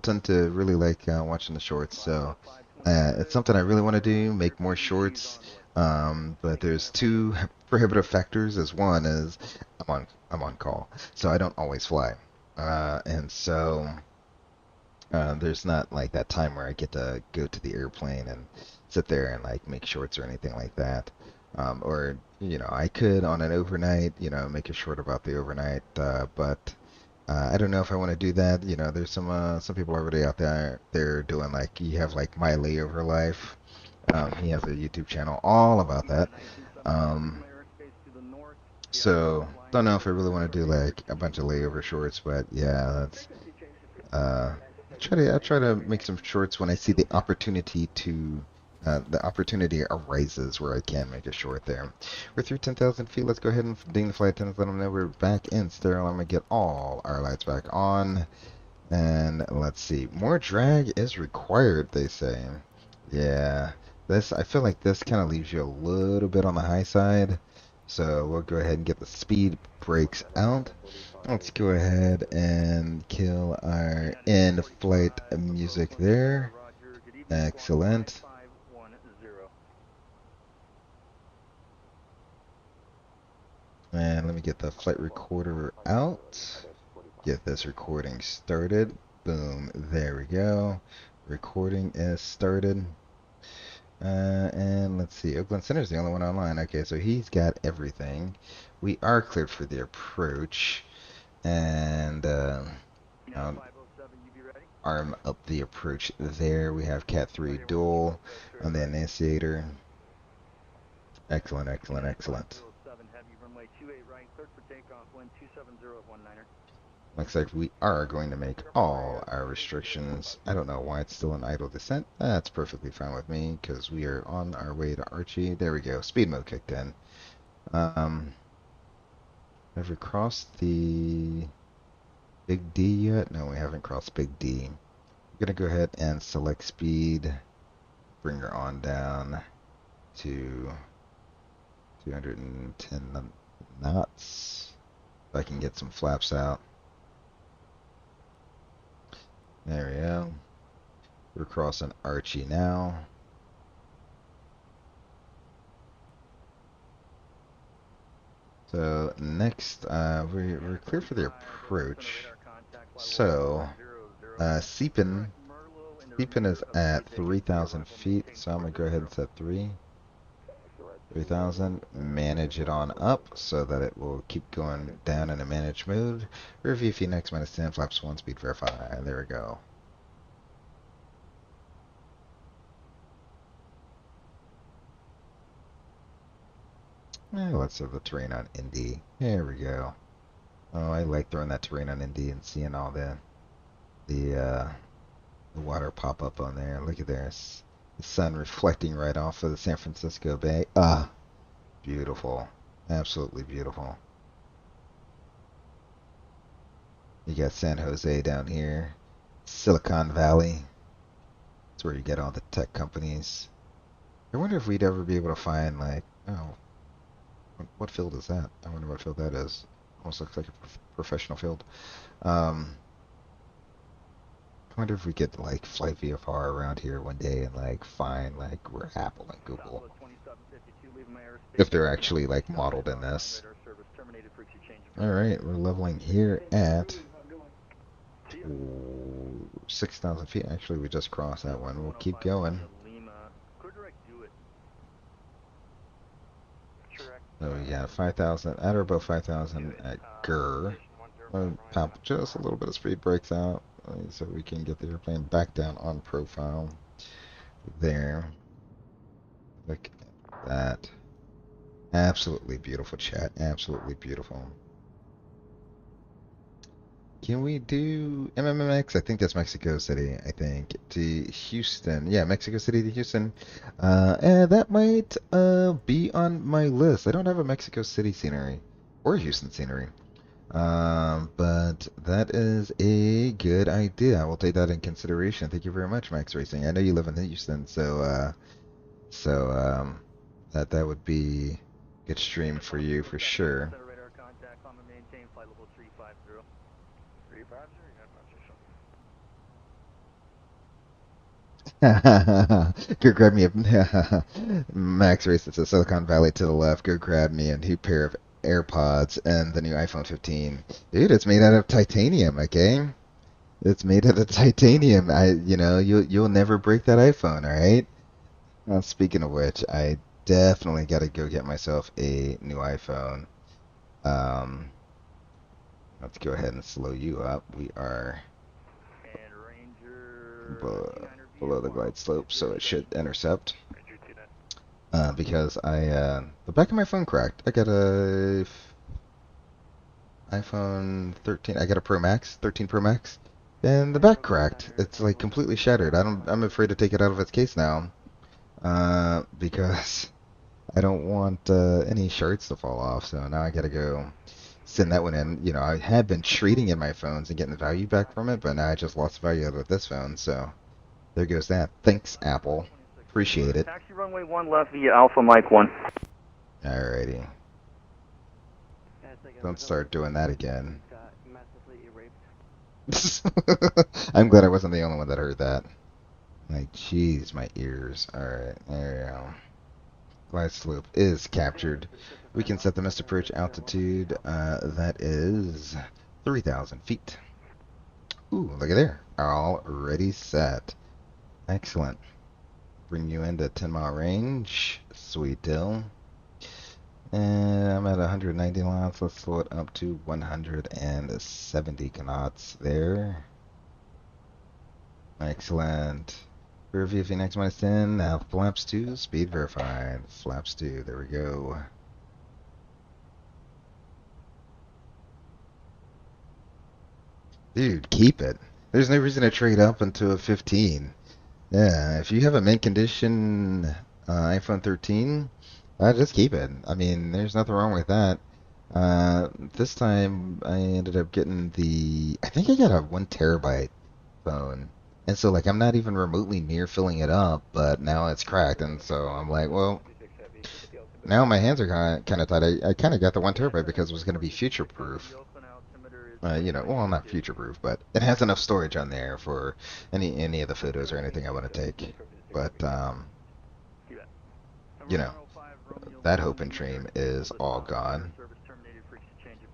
Speaker 1: tend to really like watching the shorts. So it's something I really want to do, make more shorts. But there's two prohibitive factors. As one is I'm on call, so I don't always fly, and so. There's not like that time where I get to go to the airplane and sit there and like make shorts or anything like that. Or I could on an overnight, make a short about the overnight. But I don't know if I want to do that. There's some people already out there. They're doing like you have like my layover life. He has a YouTube channel all about that. Um, so don't know if I really want to do like a bunch of layover shorts, but yeah, that's uh, I try to make some shorts when I see the opportunity arises where I can make a short there. We're through 10,000 feet. Let's go ahead and ding the flight attendants. Let them know we're back in sterile. I'm gonna get all our lights back on. And let's see. More drag is required, they say. Yeah. I feel like this kind of leaves you a little bit on the high side. So we'll go ahead and get the speed brakes out. Let's go ahead and kill our in-flight music there. Excellent. And let me get the flight recorder out. Get this recording started. Boom. There we go. Recording is started. And let's see. Oakland Center's the only one online. Okay, so he's got everything. We are cleared for the approach. And I'll arm up the approach there. We have Cat 3 dual on the initiator. Excellent, excellent, excellent. Looks like we are going to make all our restrictions. I don't know why it's still an idle descent. That's perfectly fine with me because we are on our way to Archie. There we go. Speed mode kicked in. Have we crossed the Big D yet? No, we haven't crossed Big D. We're going to go ahead and select speed. Bring her on down to 210 knots. If I can get some flaps out. There we go. We're crossing Archie now. So next, we're clear for the approach. So Seepin is at 3,000 feet. So I'm gonna go ahead and set 3,000. Manage it on up so that it will keep going down in a managed mode. Review Fenix -10 flaps 1 speed verify. There we go. Let's have the terrain on Indy. There we go. Oh, I like throwing that terrain on Indy and seeing all the water pop up on there. Look at this. The sun reflecting right off of the San Francisco Bay. Ah, beautiful. Absolutely beautiful. You got San Jose down here. Silicon Valley. That's where you get all the tech companies. I wonder if we'd ever be able to find like, oh, what field is that? I wonder what field that is. Almost looks like a professional field. I wonder if we could like flight VFR around here one day and like find like where Apple and Google, if they're actually like modeled in this. All right, we're leveling here at 6,000 feet. Actually, we just crossed that one. We'll keep going. So we got 5,000 at or above 5,000 at GER. Pop just a little bit of speed brakes out. so we can get the airplane back down on profile. There. Look at that. Absolutely beautiful, chat. Absolutely beautiful. Can we do MMMX? I think that's Mexico City, I think. To Houston. Yeah, Mexico City to Houston. And that might be on my list. I don't have a Mexico City scenery or Houston scenery. But that is a good idea. I will take that in consideration. Thank you very much, Max Racing. I know you live in Houston, so that would be a good stream for you for sure.
Speaker 3: Radar contact on the maintain flight level 350. 350?
Speaker 1: Go grab me a Max Race. It's a Silicon Valley to the left. Go grab me a new pair of AirPods and the new iPhone 15. Dude, it's made out of titanium, okay? It's made out of titanium. You'll never break that iPhone, all right? Speaking of which, I definitely got to go get myself a new iPhone. Let's go ahead and slow you up. We are below the glide slope, so it should intercept. Because the back of my phone cracked. I got a iPhone 13. I got a Pro Max, 13 Pro Max, and the back cracked. It's like completely shattered. I'm afraid to take it out of its case now, because I don't want any shards to fall off. So now I gotta go send that one in. You know, I had been trading in my phones and getting the value back from it, but now I just lost value out of this phone. So there goes that. Thanks, Apple. Appreciate it.
Speaker 3: Taxi runway 1 left via Alpha Mike 1.
Speaker 1: Alrighty. Don't start doing that again. I'm glad I wasn't the only one that heard that. Like, jeez, my ears. Alright, there we go. Glide slope is captured. We can set the missed approach altitude. That is 3,000 feet. Ooh, look at there. Already set. Excellent. Bring you into 10-mile range. Sweet deal. And I'm at 190 knots. Let's slow it up to 170 knots there. Excellent. Rear Fenix minus 10. Now flaps 2. Speed verified. Flaps 2. There we go. Dude, keep it. There's no reason to trade up into a 15. Yeah, if you have a mint condition iPhone 13, just keep it. I mean, there's nothing wrong with that. This time I ended up getting I think I got a 1 terabyte phone. And so, like, I'm not even remotely near filling it up, but now it's cracked. And so I'm like, well, now my hands are kind of tight. I kind of got the 1 terabyte because it was going to be future-proof. Well, not future-proof, but it has enough storage on there for any of the photos or anything I want to take. But, that hope and dream is all gone.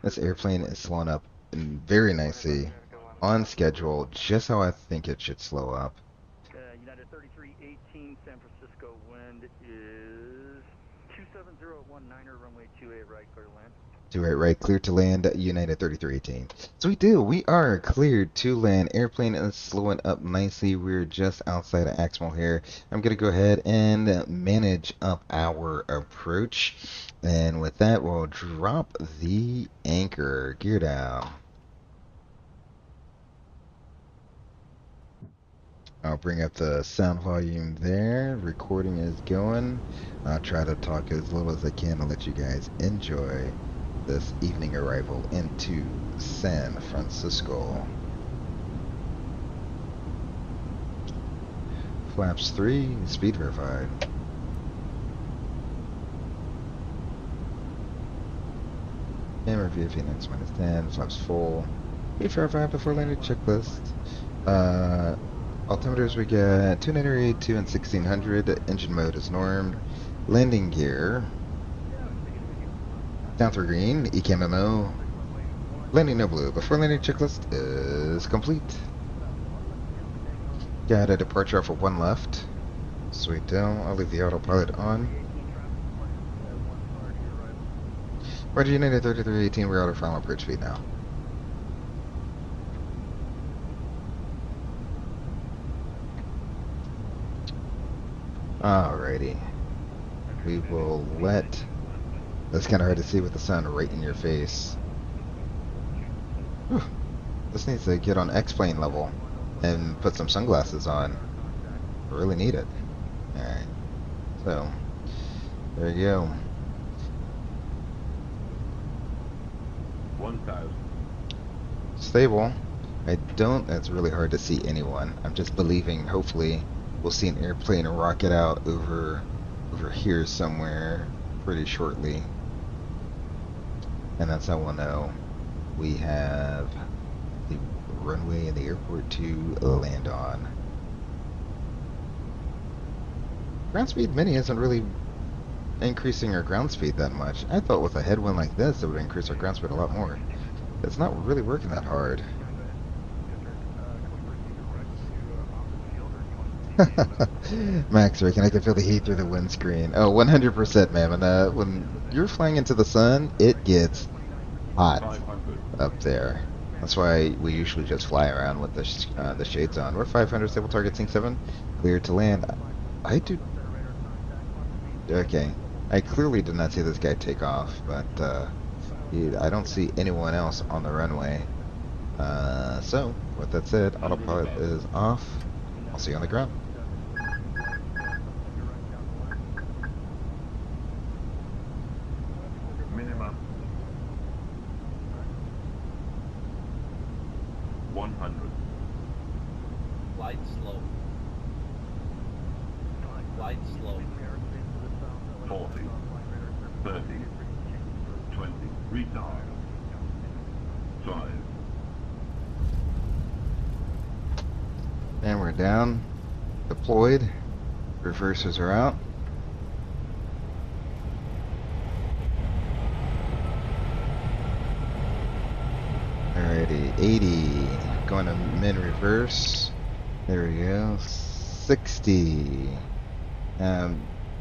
Speaker 1: This airplane is slowing up very nicely, on schedule, just how I think it should slow up.
Speaker 3: United 3318 San Francisco, wind is 27019er, runway 28 right, clear to land.
Speaker 1: 28 right, clear to land, United 3318. So we are cleared to land. Airplane is slowing up nicely. We're just outside of Expo here. I'm going to go ahead and manage up our approach. And with that, we'll drop the anchor. Gear down. I'll bring up the sound volume there. Recording is going. I'll try to talk as little as I can to let you guys enjoy this evening arrival into San Francisco. Flaps 3, speed verified. And review Fenix minus 10, flaps full. Speed verified before landing checklist. Altimeters, we get 282 and 1600. Engine mode is normed. Landing gear. Down through green. ECAM-MO. Landing no blue. Before landing checklist is complete. Got a departure off of 1 left. Sweet deal. I'll leave the autopilot on. Roger, United 3318. We're out of final approach speed now. Alrighty. We will let... That's kind of hard to see with the sun right in your face. Whew. This needs to get on X-plane level and put some sunglasses on. I really need it. Alright. So, there you go.
Speaker 4: 1,000.
Speaker 1: Stable. I don't... It's really hard to see anyone. I'm just believing, hopefully, we'll see an airplane rocket out over here somewhere pretty shortly. And that's how we'll know we have the runway and the airport to land on. Ground speed mini isn't really increasing our ground speed that much. I thought with a headwind like this it would increase our ground speed a lot more. It's not really working that hard. Max, Rick, and I can feel the heat through the windscreen. Oh, 100%, man. When you're flying into the sun, it gets hot
Speaker 4: 500.
Speaker 1: up there. That's why we usually just fly around with the shades on. We're 500, stable target sync 7, clear to land. I do... Okay. I clearly did not see this guy take off, but I don't see anyone else on the runway. So, with that said, autopilot is off. I'll see you on the ground.
Speaker 4: Minimum 100.
Speaker 5: Glide slow. Glide slow.
Speaker 4: 40. 30. 20. Retard. 5.
Speaker 1: And we're down. Deployed. Reversers are out. Alrighty, 80. Going to min reverse. There we go. 60.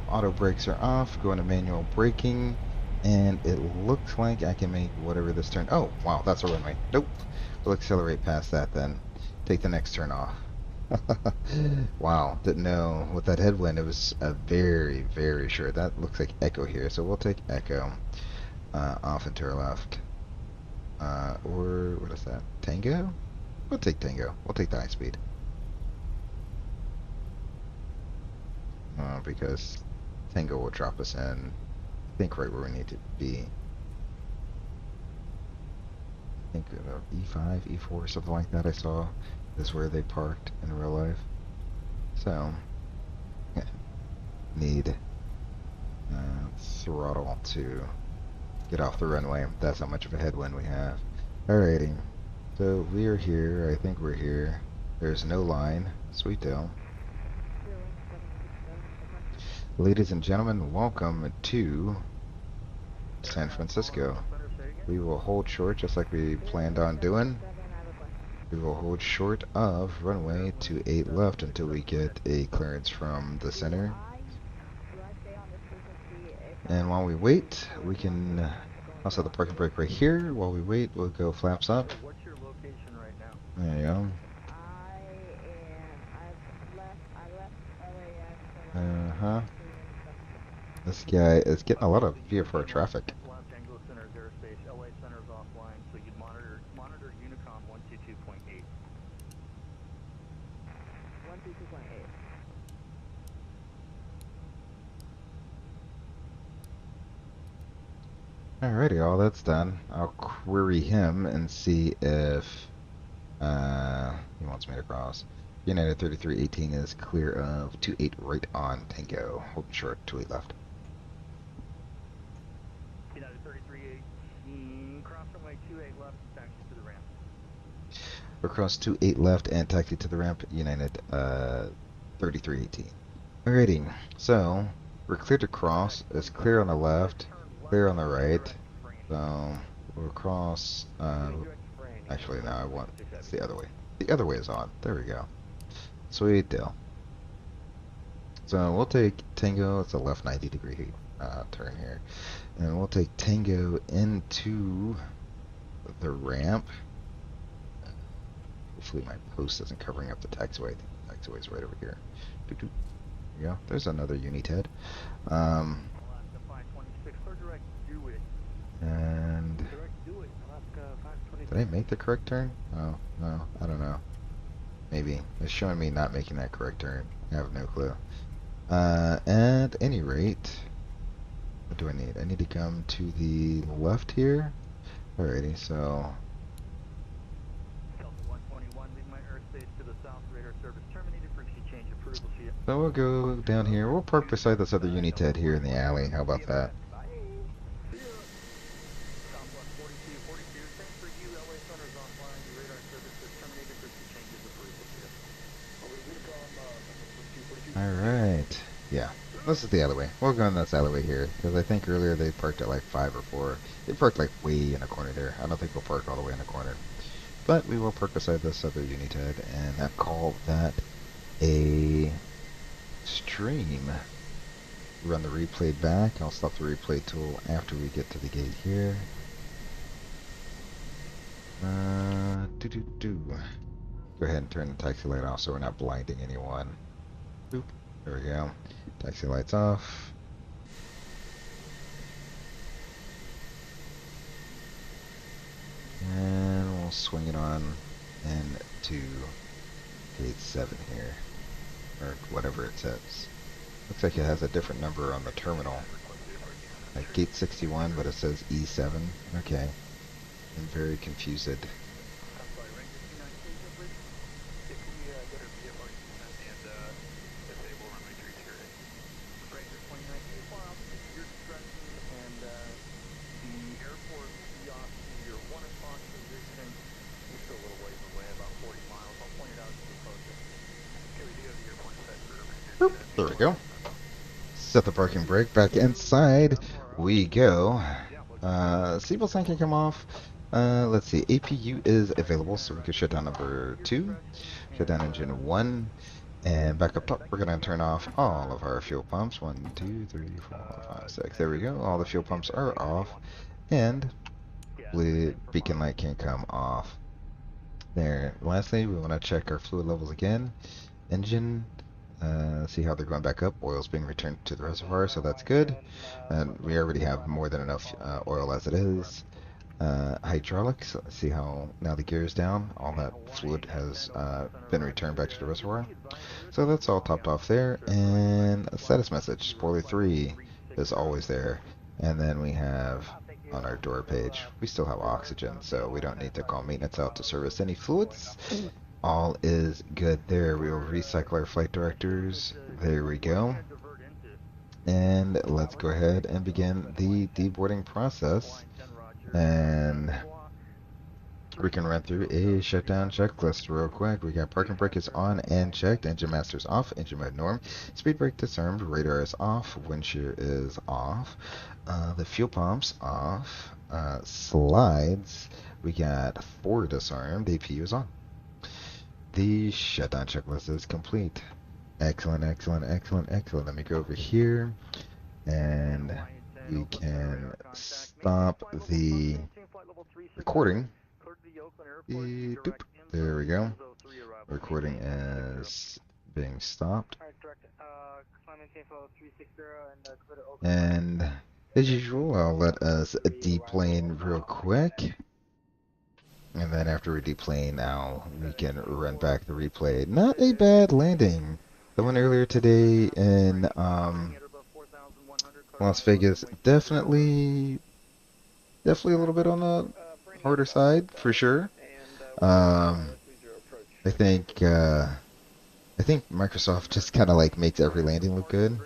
Speaker 1: Auto brakes are off. Going to manual braking. And it looks like I can make whatever this turn. Oh, wow, that's a runway. Nope. We'll accelerate past that then. Take the next turn off. Wow, didn't know with that headwind it was a very, very short. That looks like Echo here, so we'll take Echo off and to our left. Or what is that? Tango? We'll take Tango. We'll take the high speed. Because Tango will drop us in, I think, right where we need to be. I think E5, E4, something like that I saw is where they parked in real life. So, yeah, need throttle to get off the runway. That's how much of a headwind we have. Alrighty, so we are here. I think we're here. There's no line. Sweet deal. Ladies and gentlemen, welcome to San Francisco. We will hold short just like we planned on doing. We will hold short of runway 28 left until we get a clearance from the center. And while we wait, we can also the parking brake right here. While we wait, we'll go flaps up.
Speaker 2: What's your location right now?
Speaker 1: There you go. Uh-huh. This guy is getting a lot of VFR traffic.
Speaker 2: Los Angeles Center is airspace. LA Center is offline, so you'd monitor Unicom 122.8. 122.8.
Speaker 1: Alrighty, all that's done. I'll query him and see if he wants me to cross. United 3318 is clear of 28 right on Tango. Holding short, 28 left.
Speaker 2: United 3318, cross runway 28 left, taxi to the ramp.
Speaker 1: Across 28 left and taxi to the ramp, United 3318. Alrighty, so we're clear to cross. It's clear on the left, clear on the right. So we'll cross. Actually, no, I want it's the other way. The other way is on. There we go. Sweet deal. So we'll take Tango. It's a left 90-degree turn here, and we'll take Tango into the ramp. Hopefully my post isn't covering up the taxiway. I think the taxiway is right over here. Doo-doo. we go. There's another United.
Speaker 2: Alaska 526, clear direct, do it.
Speaker 1: And
Speaker 2: Direct, do it. Alaska 526.
Speaker 1: did I make the correct turn? Oh, no, I don't know. Maybe. It's showing me not making that correct turn. I have no clue. At any rate, what do I need? I need to come to the left here. Alrighty, so
Speaker 2: Delta 121, leave my airspace to the south, radar service terminated, frequency change approved, we'll see you.
Speaker 1: we'll go down here. We'll park beside this other United here in the alley. How about that?
Speaker 2: Southwest 42, 42, same for you, LA Center is offline, your radar service is terminated, frequency change is approved, we'll see you.
Speaker 1: Alright. Yeah. This is the alleyway. We'll go in this alleyway here, because I think earlier they parked at like 5 or 4. They parked like way in a corner there. I don't think we'll park all the way in the corner. But we will park beside this other United, and I've called that a stream. Run the replay back. I'll stop the replay tool after we get to the gate here. Go ahead and turn the taxi light off so we're not blinding anyone. Boop. There we go. Taxi lights off. And we'll swing it on into gate 7 here. Or whatever it says. Looks like it has a different number on the terminal. Like gate 61, but it says E7. Okay. I'm very confused. Boop. There we go. Set the parking brake. Back inside we go. Seatbelt sign can come off. Let's see. APU is available, so we can shut down number 2. Shut down engine 1. And back up top, we're going to turn off all of our fuel pumps. 1, 2, 3, 4, 5, 6. There we go. All the fuel pumps are off. And the beacon light can come off. There. Lastly, we want to check our fluid levels again. Engine. See how they're going back up. Oil's being returned to the reservoir, so that's good. And we already have more than enough oil as it is. Hydraulics. See how now the gear is down. All that fluid has been returned back to the reservoir. So that's all topped off there. And a status message. Spoiler 3 is always there. And then we have on our door page, we still have oxygen, so we don't need to call maintenance out to service any fluids. All is good there. We will recycle our flight directors. There we go. And let's go ahead and begin the deboarding process. And we can run through a shutdown checklist real quick. We got parking brake is on and checked. Engine master's off. Engine mode norm. Speed brake disarmed. Radar is off. Wind shear is off. The fuel pumps off. Slides. We got 4 disarmed. APU is on. The shutdown checklist is complete. Excellent, excellent, excellent, excellent. Let me go over here and we can stop the recording. There we go. Recording is being stopped. And as usual, I'll let us deplane real quick. And then after we deplane now, we can run back the replay. Not a bad landing. The one earlier today in Las Vegas, definitely a little bit on the harder side for sure. I think Microsoft just kind of like makes every landing look good.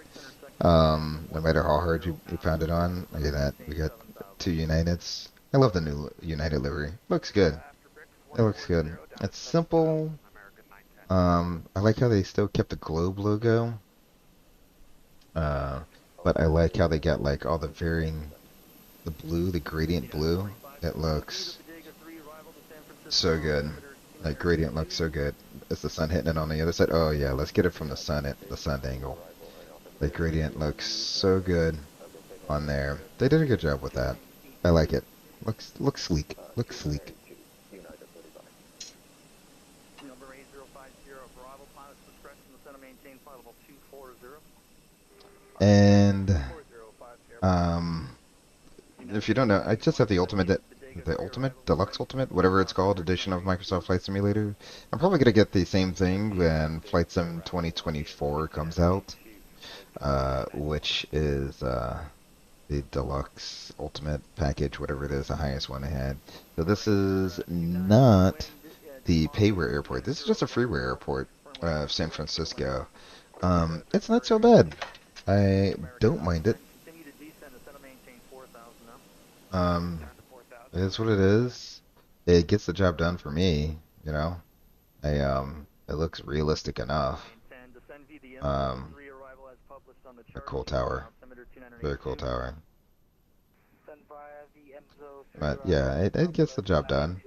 Speaker 1: No matter how hard you pound it on. Look at that. We got 2 Uniteds. I love the new United livery. Looks good. It looks good. It's simple. I like how they still kept the globe logo. But I like how they got like all the varying, the blue, the gradient blue. It looks so good. That gradient looks so good. Is the sun hitting it on the other side? Oh yeah, let's get it from the sun angle. The gradient looks so good on there. They did a good job with that. I like it. Looks sleek. And if you don't know, I just have the ultimate deluxe ultimate, whatever it's called, edition of Microsoft Flight Simulator. I'm probably gonna get the same thing when Flight Sim 2024 comes out, which is the deluxe ultimate package, whatever it is, the highest one I had. So this is not the payware airport. This is just a freeware airport of San Francisco. It's not so bad. I don't mind it. It is what it is. It gets the job done for me, you know. It looks realistic enough. A cool tower. Very cool tower. But yeah, it gets the job done.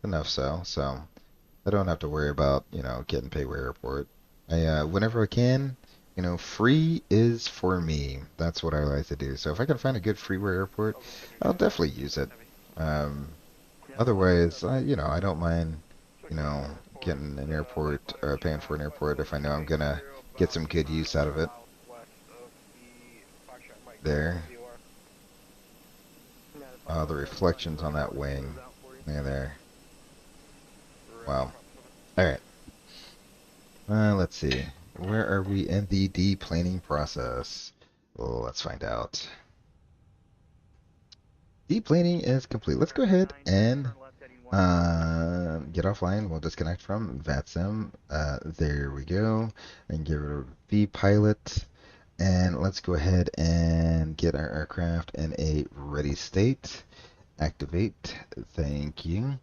Speaker 1: Enough so I don't have to worry about, you know, getting payware airport. Whenever I can, you know, free is for me. That's what I like to do. So if I can find a good freeware airport, I'll definitely use it. Otherwise, you know, I don't mind, you know, getting an airport or paying for an airport if I know I'm gonna get some good use out of it. There. The reflections on that wing. Yeah, there. Wow. Alright. Let's see. Where are we in the deplaning process? Well, let's find out. Deplaning is complete. Let's go ahead and get offline. We'll disconnect from Vatsim. There we go. And get rid of VPilot. And let's go ahead and get our aircraft in a ready state. Activate. Thank you.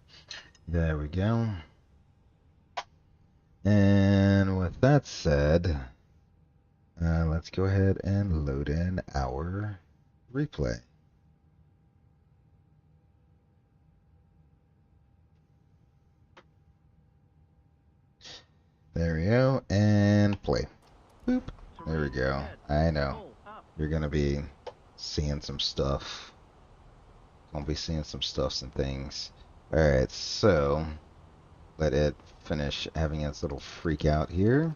Speaker 1: There we go. And with that said, let's go ahead and load in our replay. There we go, and play. Boop. There we go. I know. You're gonna be seeing some stuff. Gonna be seeing some stuffs and things. Alright, so let it finish having its little freak out here.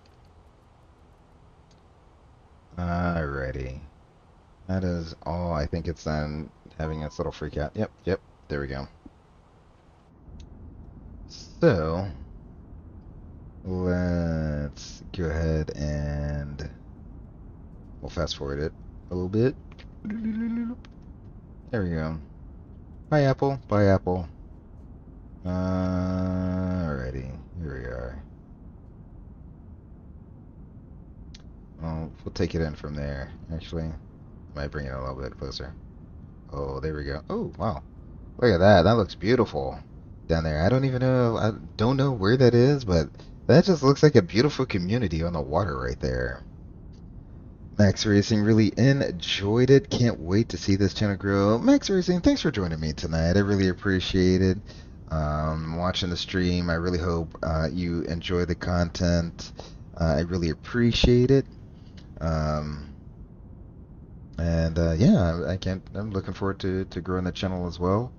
Speaker 1: Alrighty. That is all. I think it's done having its little freak out. Yep, there we go. So let's go ahead and we'll fast forward it a little bit. There we go. Bye, Apple. Bye, Apple. Alrighty. Here we are. Well, we'll take it in from there. Actually, I might bring it a little bit closer. Oh, there we go. Oh, wow. Look at that. That looks beautiful down there. I don't even know. I don't know where that is, but that just looks like a beautiful community on the water right there. Max Racing, really enjoyed it. Can't wait to see this channel grow. Max Racing, thanks for joining me tonight. I really appreciate it. Watching the stream. I really hope you enjoy the content. I really appreciate it. Yeah, I'm looking forward to growing the channel as well.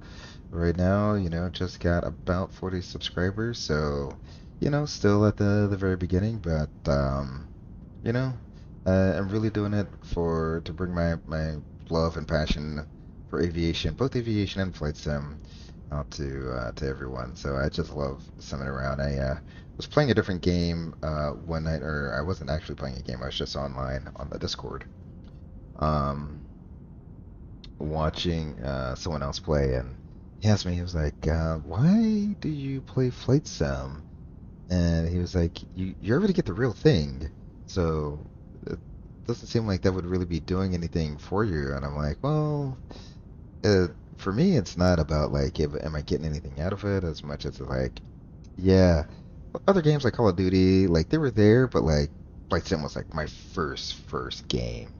Speaker 1: Right now, you know, just got about 40 subscribers, so, you know, still at the very beginning, but, you know, I'm really doing it to bring my love and passion for aviation, both aviation and flight sim, out to everyone. So I just love simming around. I was playing a different game one night, or I wasn't actually playing a game. I was just online on the Discord, watching someone else play, and he asked me. He was like, "Why do you play flight sim?" And he was like, "You already get the real thing, so it doesn't seem like that would really be doing anything for you." And I'm like, "Well, for me, it's not about like, am I getting anything out of it as much as like, yeah, other games like Call of Duty, like they were there, but like Flight Sim was like my first game,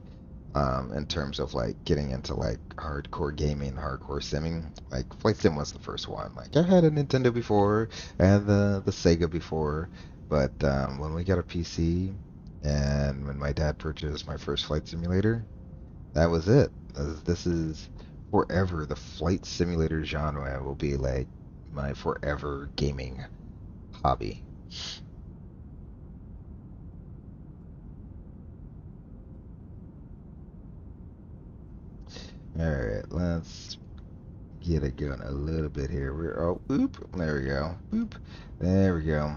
Speaker 1: in terms of like getting into like hardcore gaming, hardcore simming. Like Flight Sim was the first one. Like I had a Nintendo before, I had the Sega before, but when we got a PC and when my dad purchased my first flight simulator, that was it. This is forever. The flight simulator genre will be like my forever gaming hobby. Alright, let's get it going a little bit here. Oop, there we go. Boop, there we go.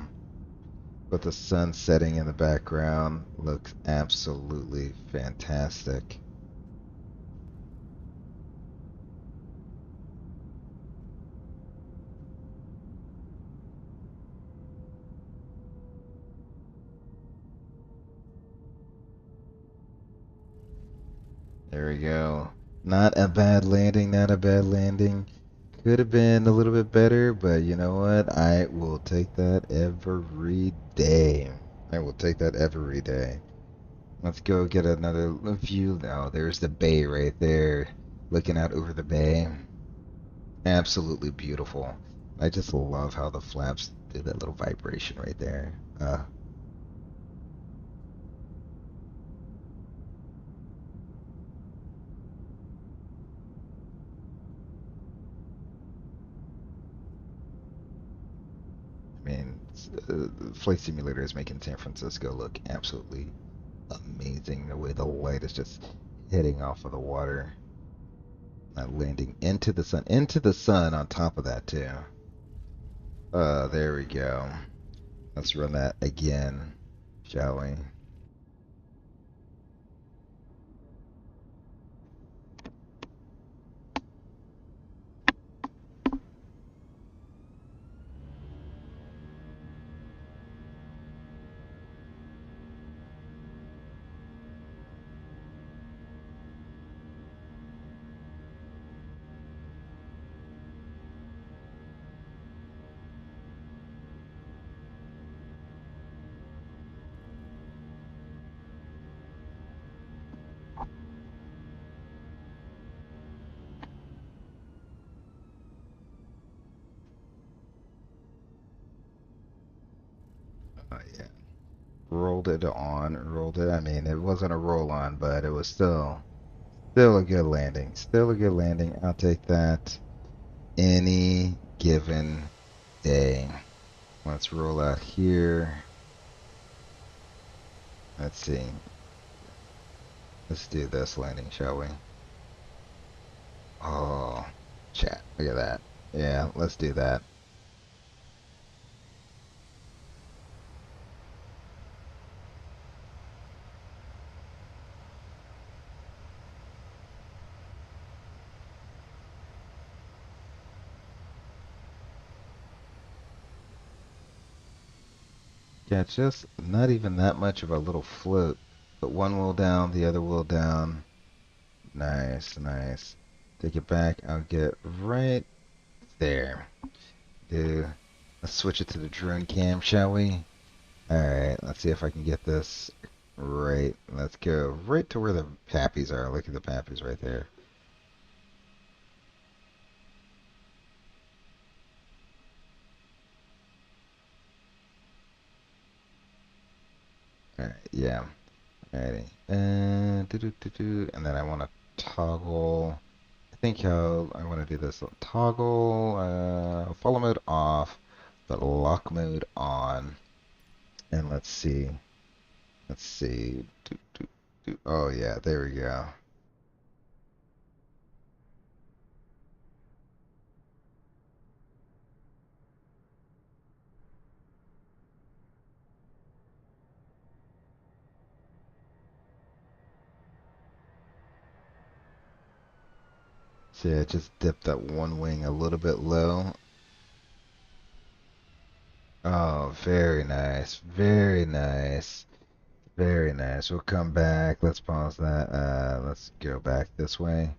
Speaker 1: With the sun setting in the background, looks absolutely fantastic. There we go. Not a bad landing, not a bad landing. Could have been a little bit better, but you know what? I will take that every day. I will take that every day. Let's go get another view. Oh, there's the bay right there. Looking out over the bay. Absolutely beautiful. I just love how the flaps do that little vibration right there. I mean, Flight Simulator is making San Francisco look absolutely amazing. The way the light is just hitting off of the water. Landing into the sun on top of that too. There we go. Let's run that again, shall we? Oh yeah. Rolled it on, rolled it. I mean, it wasn't a roll on, but it was still a good landing. Still a good landing. I'll take that any given day. Let's roll out here. Let's see. Let's do this landing, shall we? Oh, chat. Look at that. Yeah, let's do that. Yeah, just not even that much of a little float. But one wheel down, the other wheel down. Nice, nice. Take it back. I'll get right there. Let's switch it to the drone cam, shall we? Alright, let's see if I can get this right. Let's go right to where the pappies are. Look at the pappies right there. Alright, yeah. Alrighty. And and then I want to toggle. I think how I want to do this. Toggle follow mode off, but lock mode on. And let's see. Let's see. Oh yeah, there we go. See, I just dipped that one wing a little bit low. Oh, very nice. Very nice. Very nice. We'll come back. Let's pause that. Let's go back this way.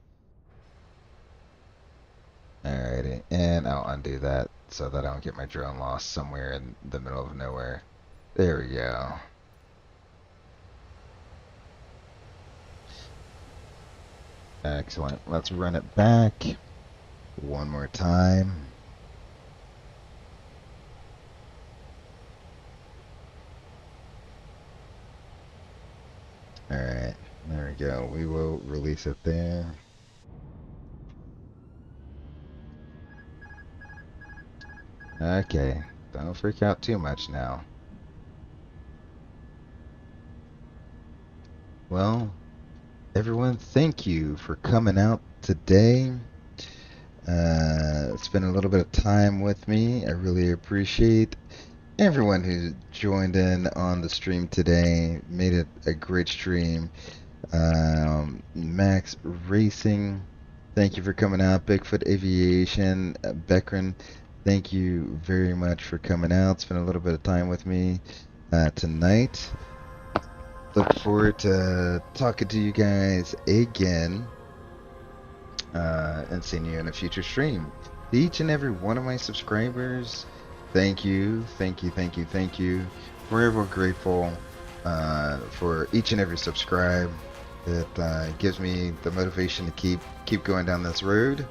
Speaker 1: Alrighty. And I'll undo that so that I don't get my drone lost somewhere in the middle of nowhere. There we go. Excellent. Let's run it back one more time. Alright, there we go. We will release it there. Okay, don't freak out too much now. Well, Everyone, thank you for coming out today. Spending a little bit of time with me. I really appreciate everyone who joined in on the stream today. Made it a great stream. Max Racing, thank you for coming out. Bigfoot Aviation, Beckron, thank you very much for coming out. Spend a little bit of time with me tonight. Look forward to talking to you guys again and seeing you in a future stream. To each and every one of my subscribers, thank you, thank you, thank you, thank you. Forever grateful for each and every subscribe. It gives me the motivation to keep going down this road,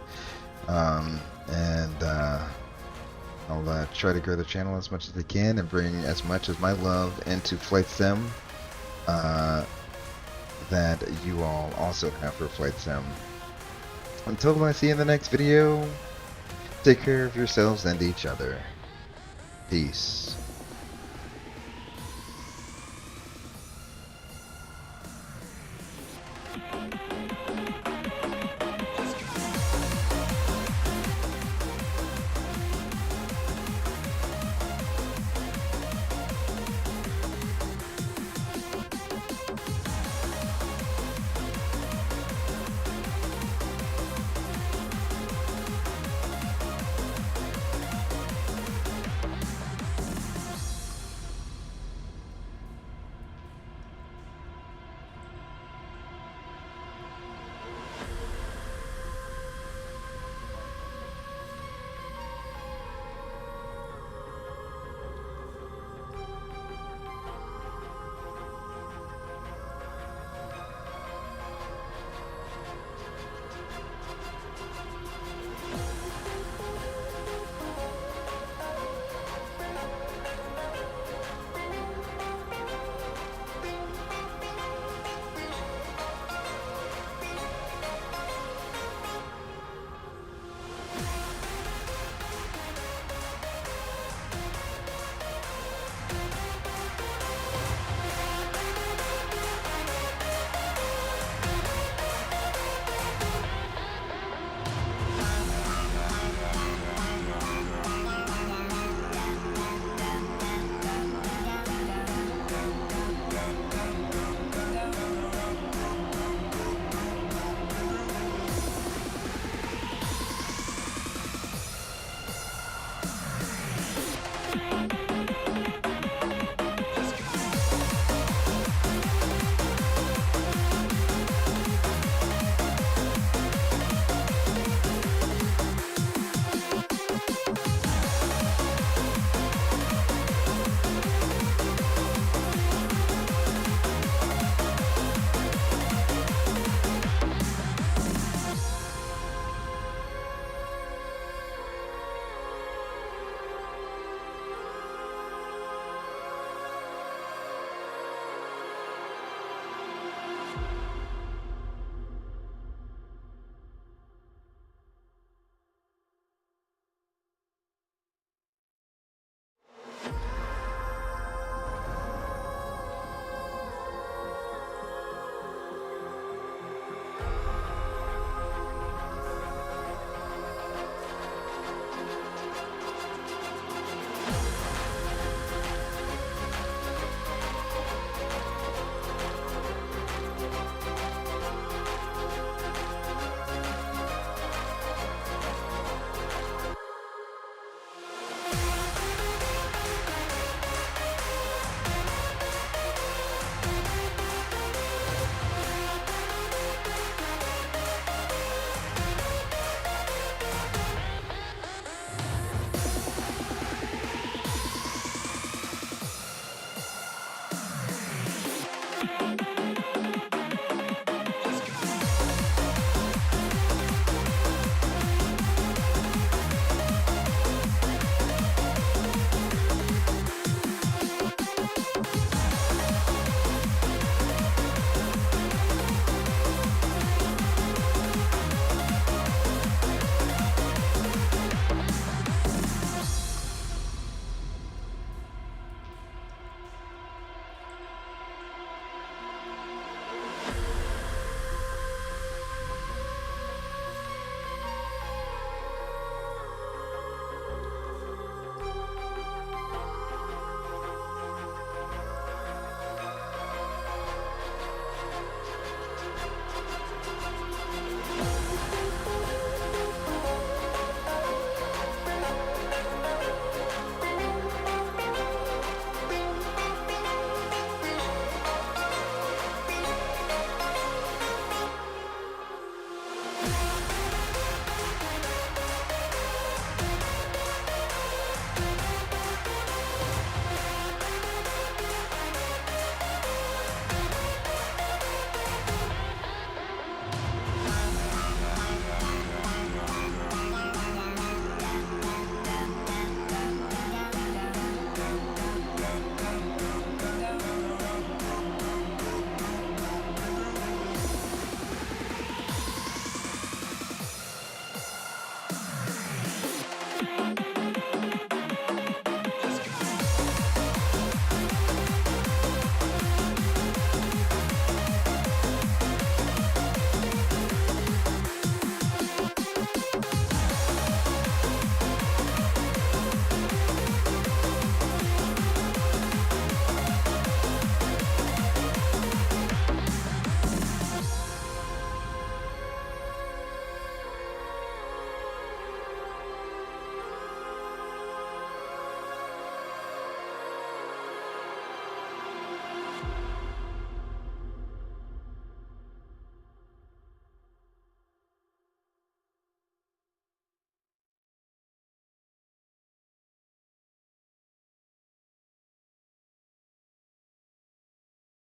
Speaker 1: and I'll try to grow the channel as much as I can and bring as much as my love into Flight Sim that you all also have for Flight Sim. Until I see you in the next video, take care of yourselves and each other. Peace.